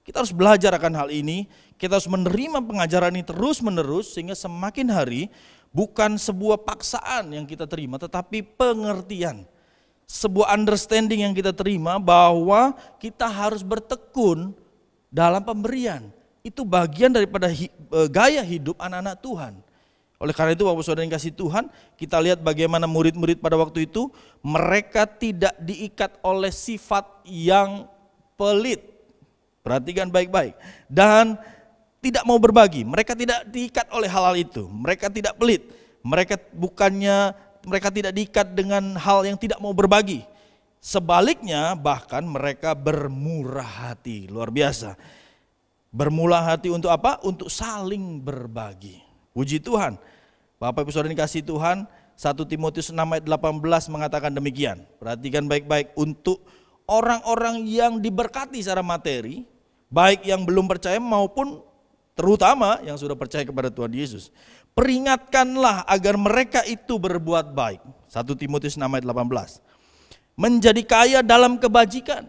Kita harus belajar akan hal ini, kita harus menerima pengajaran ini terus menerus sehingga semakin hari bukan sebuah paksaan yang kita terima tetapi pengertian. Sebuah understanding yang kita terima bahwa kita harus bertekun dalam pemberian. Itu bagian daripada gaya hidup anak-anak Tuhan. Oleh karena itu Bapak Saudara yang kasih Tuhan, kita lihat bagaimana murid-murid pada waktu itu, mereka tidak diikat oleh sifat yang pelit. Perhatikan baik-baik. Dan tidak mau berbagi, mereka tidak diikat oleh hal-hal itu. Mereka tidak pelit, mereka tidak diikat dengan hal yang tidak mau berbagi. Sebaliknya bahkan mereka bermurah hati, luar biasa. Bermurah hati untuk apa? Untuk saling berbagi. Puji Tuhan. Bapak Ibu Saudara dikasih Tuhan, 1 Timotius 6 ayat 18 mengatakan demikian. Perhatikan baik-baik, untuk orang-orang yang diberkati secara materi, baik yang belum percaya maupun terutama yang sudah percaya kepada Tuhan Yesus. Peringatkanlah agar mereka itu berbuat baik. 1 Timotius 6 ayat 18. Menjadi kaya dalam kebajikan,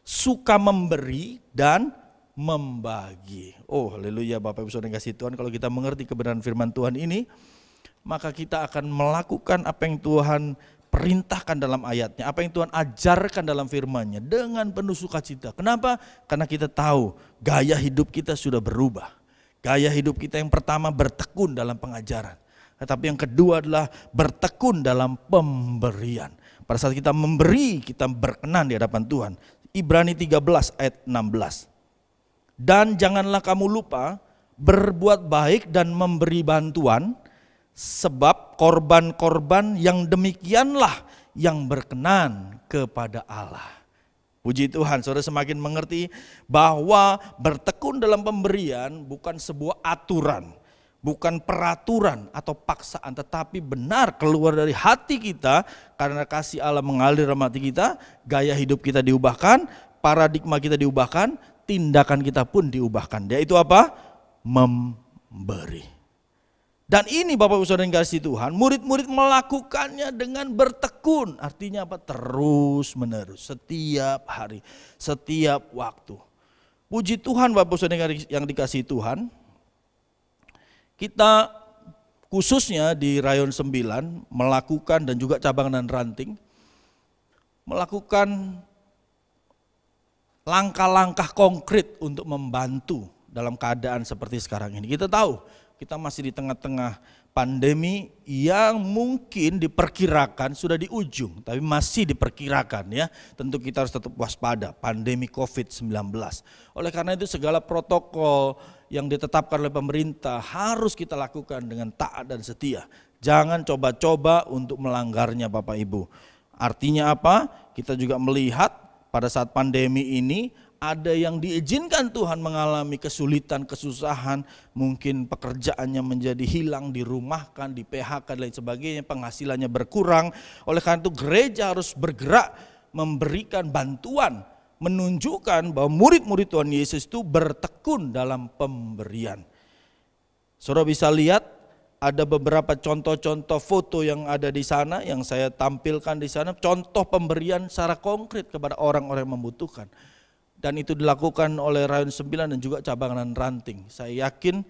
suka memberi dan membagi. Oh haleluya Bapak Ibu Saudara yang kasih Tuhan, kalau kita mengerti kebenaran firman Tuhan ini, maka kita akan melakukan apa yang Tuhan perintahkan dalam ayatnya, apa yang Tuhan ajarkan dalam firman-Nya dengan penuh sukacita. Kenapa? Karena kita tahu gaya hidup kita sudah berubah. Gaya hidup kita yang pertama bertekun dalam pengajaran. Tetapi yang kedua adalah bertekun dalam pemberian. Pada saat kita memberi, kita berkenan di hadapan Tuhan. Ibrani 13 ayat 16. Dan janganlah kamu lupa berbuat baik dan memberi bantuan, sebab korban-korban yang demikianlah yang berkenan kepada Allah. Puji Tuhan, saudara semakin mengerti bahwa bertekun dalam pemberian bukan sebuah aturan, bukan peraturan atau paksaan, tetapi benar keluar dari hati kita karena kasih Allah mengalir dalam hati kita, gaya hidup kita diubahkan, paradigma kita diubahkan, tindakan kita pun diubahkan. Yaitu apa? Memberi. Dan ini Bapak Ibu Saudara yang kasih Tuhan, murid-murid melakukannya dengan bertekun. Artinya apa? Terus menerus, setiap hari, setiap waktu. Puji Tuhan Bapak Ibu Saudara yang dikasih Tuhan, kita khususnya di Rayon 9 melakukan dan juga cabang dan ranting, melakukan langkah-langkah konkret untuk membantu dalam keadaan seperti sekarang ini. Kita tahu kita masih di tengah-tengah pandemi yang mungkin diperkirakan sudah di ujung, tapi masih diperkirakan ya. Tentu kita harus tetap waspada, pandemi COVID-19. Oleh karena itu segala protokol yang ditetapkan oleh pemerintah harus kita lakukan dengan taat dan setia. Jangan coba-coba untuk melanggarnya Bapak Ibu. Artinya apa? Kita juga melihat pada saat pandemi ini ada yang diizinkan Tuhan mengalami kesulitan, kesusahan, mungkin pekerjaannya menjadi hilang, dirumahkan, di PHK dan lain sebagainya, penghasilannya berkurang. Oleh karena itu gereja harus bergerak memberikan bantuan, menunjukkan bahwa murid-murid Tuhan Yesus itu bertekun dalam pemberian. Saudara bisa lihat ada beberapa contoh-contoh foto yang ada di sana, yang saya tampilkan di sana, contoh pemberian secara konkret kepada orang-orang yang membutuhkan. Dan itu dilakukan oleh Rayon 9 dan juga cabang dan ranting. Saya yakin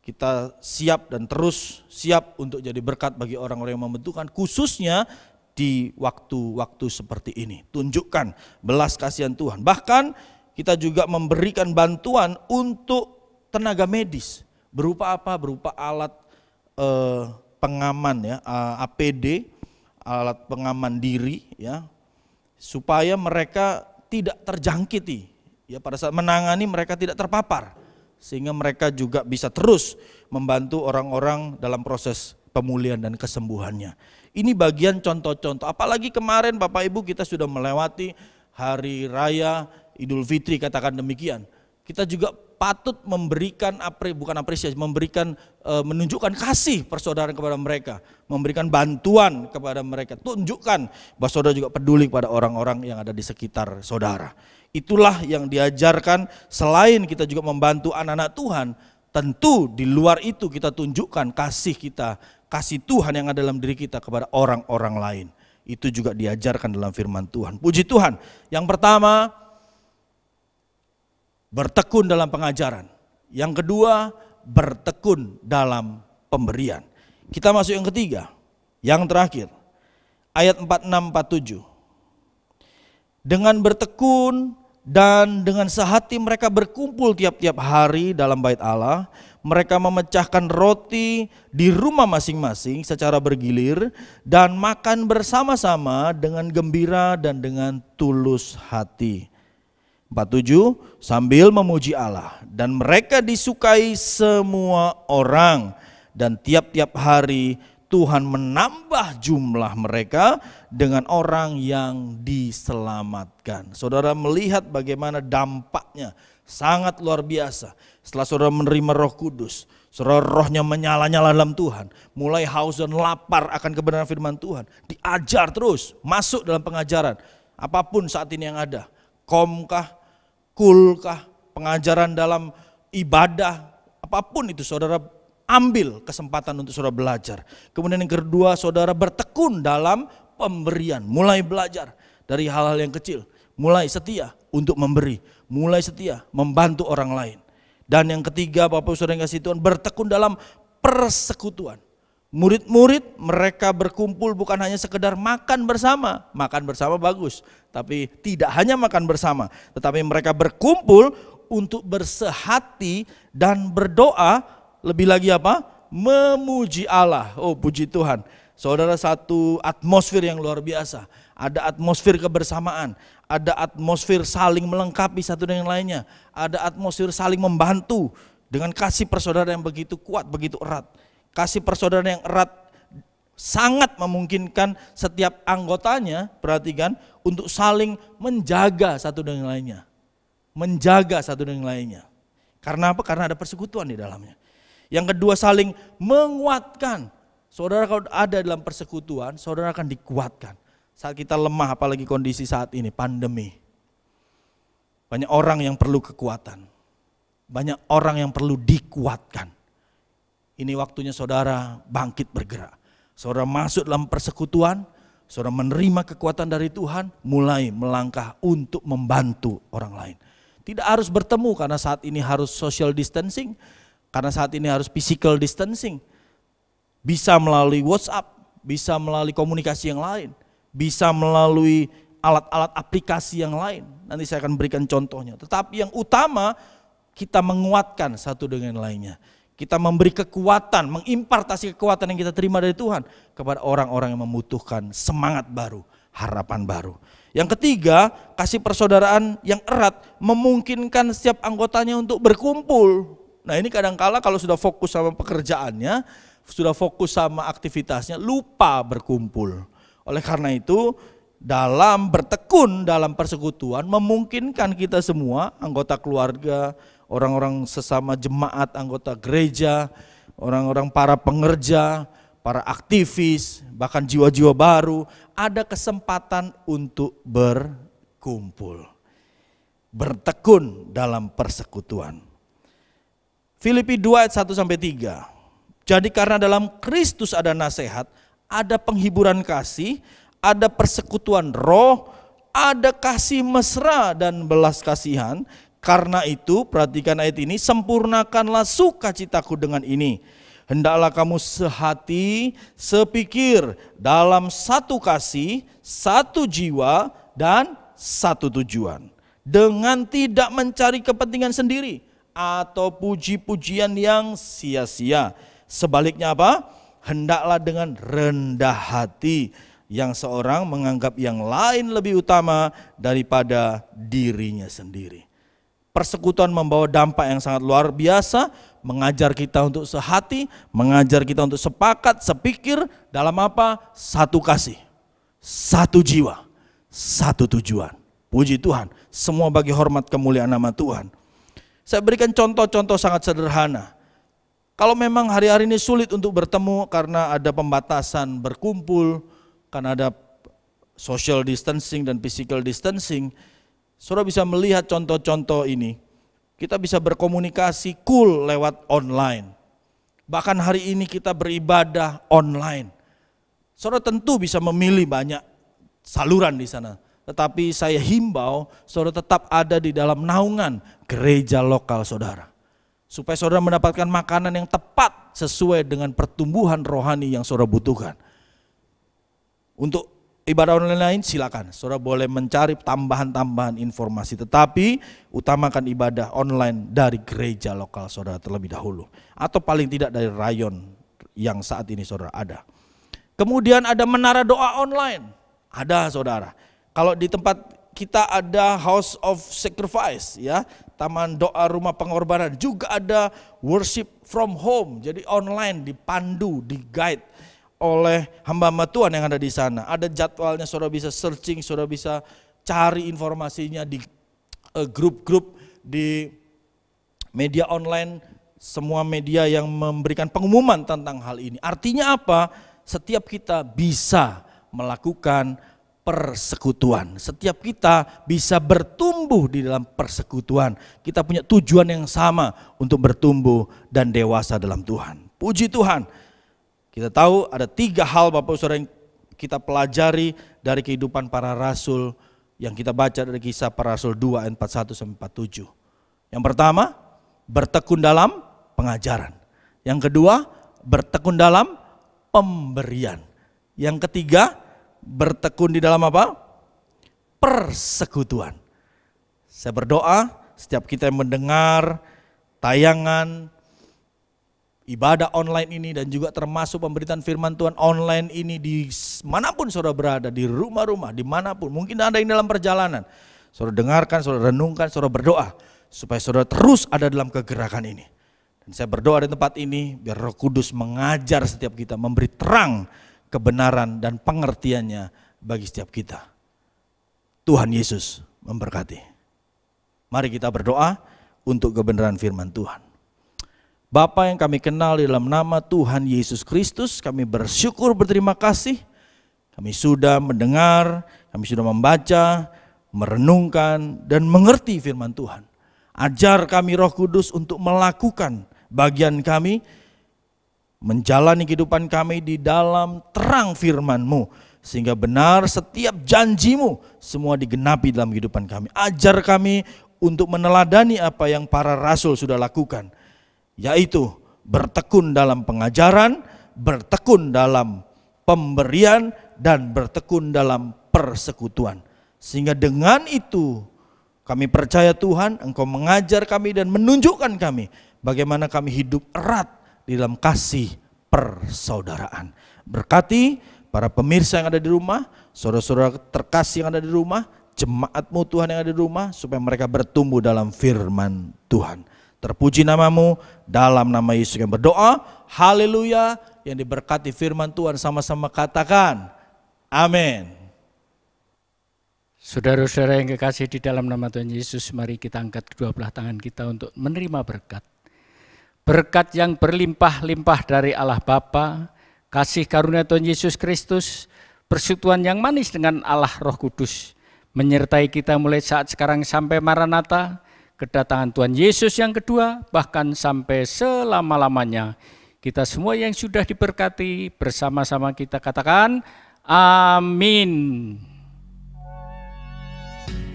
kita siap dan terus siap untuk jadi berkat bagi orang-orang yang membutuhkan, khususnya di waktu-waktu seperti ini. Tunjukkan belas kasihan Tuhan. Bahkan kita juga memberikan bantuan untuk tenaga medis. Berupa apa? Berupa alat pengaman ya, APD, alat pengaman diri ya, supaya mereka tidak terjangkiti ya, pada saat menangani mereka tidak terpapar, sehingga mereka juga bisa terus membantu orang-orang dalam proses pemulihan dan kesembuhannya. Ini bagian contoh-contoh. Apalagi kemarin Bapak Ibu kita sudah melewati hari raya Idul Fitri, katakan demikian. Kita juga patut memberikan menunjukkan kasih persaudaraan kepada mereka, memberikan bantuan kepada mereka, tunjukkan bahwa saudara juga peduli kepada orang-orang yang ada di sekitar saudara. Itulah yang diajarkan. Selain kita juga membantu anak-anak Tuhan, tentu di luar itu kita tunjukkan kasih kita, kasih Tuhan yang ada dalam diri kita kepada orang-orang lain. Itu juga diajarkan dalam firman Tuhan. Puji Tuhan. Yang pertama, bertekun dalam pengajaran. Yang kedua, bertekun dalam pemberian. Kita masuk yang ketiga, yang terakhir. Ayat 46-47. Dengan bertekun dan dengan sehati mereka berkumpul tiap-tiap hari dalam bait Allah. Mereka memecahkan roti di rumah masing-masing secara bergilir dan makan bersama-sama dengan gembira dan dengan tulus hati. 47, sambil memuji Allah, dan mereka disukai semua orang, dan tiap-tiap hari Tuhan menambah jumlah mereka dengan orang yang diselamatkan. Saudara melihat bagaimana dampaknya sangat luar biasa. Setelah saudara menerima Roh Kudus, saudara rohnya menyala-nyala dalam Tuhan, mulai haus dan lapar akan kebenaran firman Tuhan, diajar terus, masuk dalam pengajaran. Apapun saat ini yang ada, komkah, kulkah, pengajaran dalam ibadah, apapun itu saudara ambil kesempatan untuk saudara belajar. Kemudian yang kedua, saudara bertekun dalam pemberian, mulai belajar dari hal-hal yang kecil, mulai setia untuk memberi, mulai setia membantu orang lain. Dan yang ketiga, Bapak Saudara yang kasih Tuhan, bertekun dalam persekutuan. Murid-murid mereka berkumpul bukan hanya sekedar makan bersama bagus, tapi tidak hanya makan bersama, tetapi mereka berkumpul untuk bersehati dan berdoa, lebih lagi apa? Memuji Allah. Oh, puji Tuhan. Saudara, satu atmosfer yang luar biasa. Ada atmosfer kebersamaan, ada atmosfer saling melengkapi satu dengan lainnya, ada atmosfer saling membantu dengan kasih persaudaraan yang begitu kuat, begitu erat. Kasih persaudaraan yang erat sangat memungkinkan setiap anggotanya, perhatikan, untuk saling menjaga satu dengan lainnya. Menjaga satu dengan lainnya. Karena apa? Karena ada persekutuan di dalamnya. Yang kedua, saling menguatkan. Saudara kalau ada dalam persekutuan, saudara akan dikuatkan. Saat kita lemah, apalagi kondisi saat ini, pandemi. Banyak orang yang perlu kekuatan. Banyak orang yang perlu dikuatkan. Ini waktunya saudara bangkit bergerak. Saudara masuk dalam persekutuan, saudara menerima kekuatan dari Tuhan, mulai melangkah untuk membantu orang lain. Tidak harus bertemu karena saat ini harus social distancing, karena saat ini harus physical distancing. Bisa melalui WhatsApp, bisa melalui komunikasi yang lain, bisa melalui alat-alat aplikasi yang lain. Nanti saya akan berikan contohnya. Tetapi yang utama, kita menguatkan satu dengan lainnya. Kita memberi kekuatan, mengimpartasi kekuatan yang kita terima dari Tuhan kepada orang-orang yang membutuhkan semangat baru, harapan baru. Yang ketiga, kasih persaudaraan yang erat memungkinkan setiap anggotanya untuk berkumpul. Nah, ini kadangkala kalau sudah fokus sama pekerjaannya, sudah fokus sama aktivitasnya, lupa berkumpul. Oleh karena itu, dalam bertekun dalam persekutuan memungkinkan kita semua, anggota keluarga, orang-orang sesama jemaat, anggota gereja, orang-orang para pengerja, para aktivis, bahkan jiwa-jiwa baru, ada kesempatan untuk berkumpul. Bertekun dalam persekutuan. Filipi 2 ayat 1-3. Jadi karena dalam Kristus ada nasihat, ada penghiburan kasih, ada persekutuan roh, ada kasih mesra dan belas kasihan. Karena itu, perhatikan ayat ini, sempurnakanlah sukacitaku dengan ini. Hendaklah kamu sehati, sepikir, dalam satu kasih, satu jiwa, dan satu tujuan. Dengan tidak mencari kepentingan sendiri, atau puji-pujian yang sia-sia. Sebaliknya apa? Hendaklah dengan rendah hati, yang seorang menganggap yang lain lebih utama daripada dirinya sendiri. Persekutuan membawa dampak yang sangat luar biasa, mengajar kita untuk sehati, mengajar kita untuk sepakat, sepikir dalam apa? Satu kasih, satu jiwa, satu tujuan. Puji Tuhan, semua bagi hormat kemuliaan nama Tuhan. Saya berikan contoh-contoh sangat sederhana. Kalau memang hari-hari ini sulit untuk bertemu karena ada pembatasan berkumpul, karena ada social distancing dan physical distancing, saudara bisa melihat contoh-contoh ini. Kita bisa berkomunikasi cool lewat online. Bahkan hari ini kita beribadah online. Saudara tentu bisa memilih banyak saluran di sana. Tetapi saya himbau saudara tetap ada di dalam naungan gereja lokal saudara. Supaya saudara mendapatkan makanan yang tepat sesuai dengan pertumbuhan rohani yang saudara butuhkan. Untuk ibadah online lain silakan, saudara boleh mencari tambahan-tambahan informasi. Tetapi utamakan ibadah online dari gereja lokal saudara terlebih dahulu. Atau paling tidak dari rayon yang saat ini saudara ada. Kemudian ada menara doa online, ada saudara. Kalau di tempat kita ada House of Sacrifice, ya, taman doa rumah pengorbanan, juga ada worship from home, jadi online dipandu, di-guide oleh hamba-hamba Tuhan yang ada di sana. Ada jadwalnya, saudara bisa searching, saudara bisa cari informasinya di grup-grup di media online, semua media yang memberikan pengumuman tentang hal ini. Artinya apa? Setiap kita bisa melakukan persekutuan. Setiap kita bisa bertumbuh di dalam persekutuan. Kita punya tujuan yang sama untuk bertumbuh dan dewasa dalam Tuhan. Puji Tuhan. Kita tahu ada 3 hal Bapak Saudara yang kita pelajari dari kehidupan para rasul yang kita baca dari Kisah Para Rasul 2 ayat 41-47. Yang pertama, bertekun dalam pengajaran. Yang kedua, bertekun dalam pemberian. Yang ketiga, bertekun di dalam apa? Persekutuan. Saya berdoa setiap kita yang mendengar tayangan ibadah online ini dan juga termasuk pemberitaan firman Tuhan online ini di manapun saudara berada, di rumah-rumah, dimanapun, mungkin ada yang dalam perjalanan. Saudara dengarkan, saudara renungkan, saudara berdoa supaya saudara terus ada dalam kegerakan ini. Dan saya berdoa di tempat ini biar Roh Kudus mengajar setiap kita, memberi terang kebenaran dan pengertiannya bagi setiap kita. Tuhan Yesus memberkati. Mari kita berdoa untuk kebenaran firman Tuhan. Bapa yang kami kenal di dalam nama Tuhan Yesus Kristus, kami bersyukur berterima kasih. Kami sudah mendengar, kami sudah membaca, merenungkan dan mengerti firman Tuhan. Ajar kami Roh Kudus untuk melakukan bagian kami, menjalani kehidupan kami di dalam terang firman-Mu, sehingga benar setiap janji-Mu semua digenapi dalam kehidupan kami. Ajar kami untuk meneladani apa yang para rasul sudah lakukan, yaitu bertekun dalam pengajaran, bertekun dalam pemberian, dan bertekun dalam persekutuan. Sehingga dengan itu kami percaya Tuhan, Engkau mengajar kami dan menunjukkan kami bagaimana kami hidup erat di dalam kasih persaudaraan. Berkati para pemirsa yang ada di rumah, saudara-saudara terkasih yang ada di rumah, jemaat-Mu Tuhan yang ada di rumah, supaya mereka bertumbuh dalam firman Tuhan. Terpuji nama-Mu, dalam nama Yesus yang berdoa, haleluya. Yang diberkati firman Tuhan sama-sama katakan, amin. Saudara-saudara yang kekasih di dalam nama Tuhan Yesus, mari kita angkat kedua belah tangan kita untuk menerima berkat. Berkat yang berlimpah-limpah dari Allah Bapa, kasih karunia Tuhan Yesus Kristus, persekutuan yang manis dengan Allah Roh Kudus, menyertai kita mulai saat sekarang sampai Maranatha, kedatangan Tuhan Yesus yang kedua, bahkan sampai selama-lamanya. Kita semua yang sudah diberkati, bersama-sama kita katakan, amin.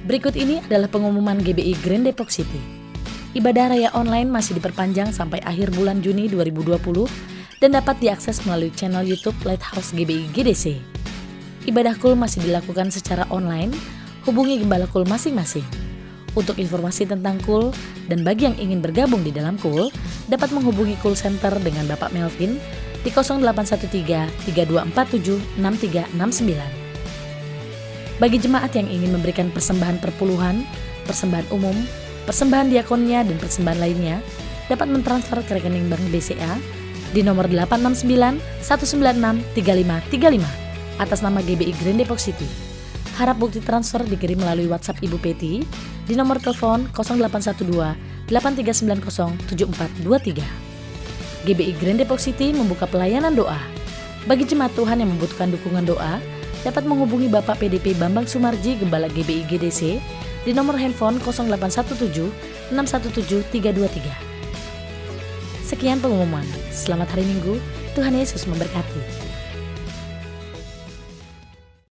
Berikut ini adalah pengumuman GBI Grand Depok City. Ibadah raya online masih diperpanjang sampai akhir bulan Juni 2020 dan dapat diakses melalui channel YouTube Lighthouse GBI GDC. Ibadah KUL masih dilakukan secara online, hubungi gembala KUL masing-masing. Untuk informasi tentang KUL dan bagi yang ingin bergabung di dalam KUL, dapat menghubungi KUL Center dengan Bapak Melvin di 0813-3247-6369. Bagi jemaat yang ingin memberikan persembahan perpuluhan, persembahan umum, persembahan diakonnya, dan persembahan lainnya, dapat mentransfer ke rekening Bank BCA di nomor 869-196-3535 atas nama GBI Grand Depok City. Harap bukti transfer dikirim melalui WhatsApp Ibu Peti di nomor telepon 0812-8390-7423. GBI Grand Depok City membuka pelayanan doa. Bagi jemaat Tuhan yang membutuhkan dukungan doa, dapat menghubungi Bapak PDP Bambang Sumarji, Gembala GBI GDC, di nomor handphone 0817-617-323. Sekian pengumuman. Selamat hari Minggu, Tuhan Yesus memberkati.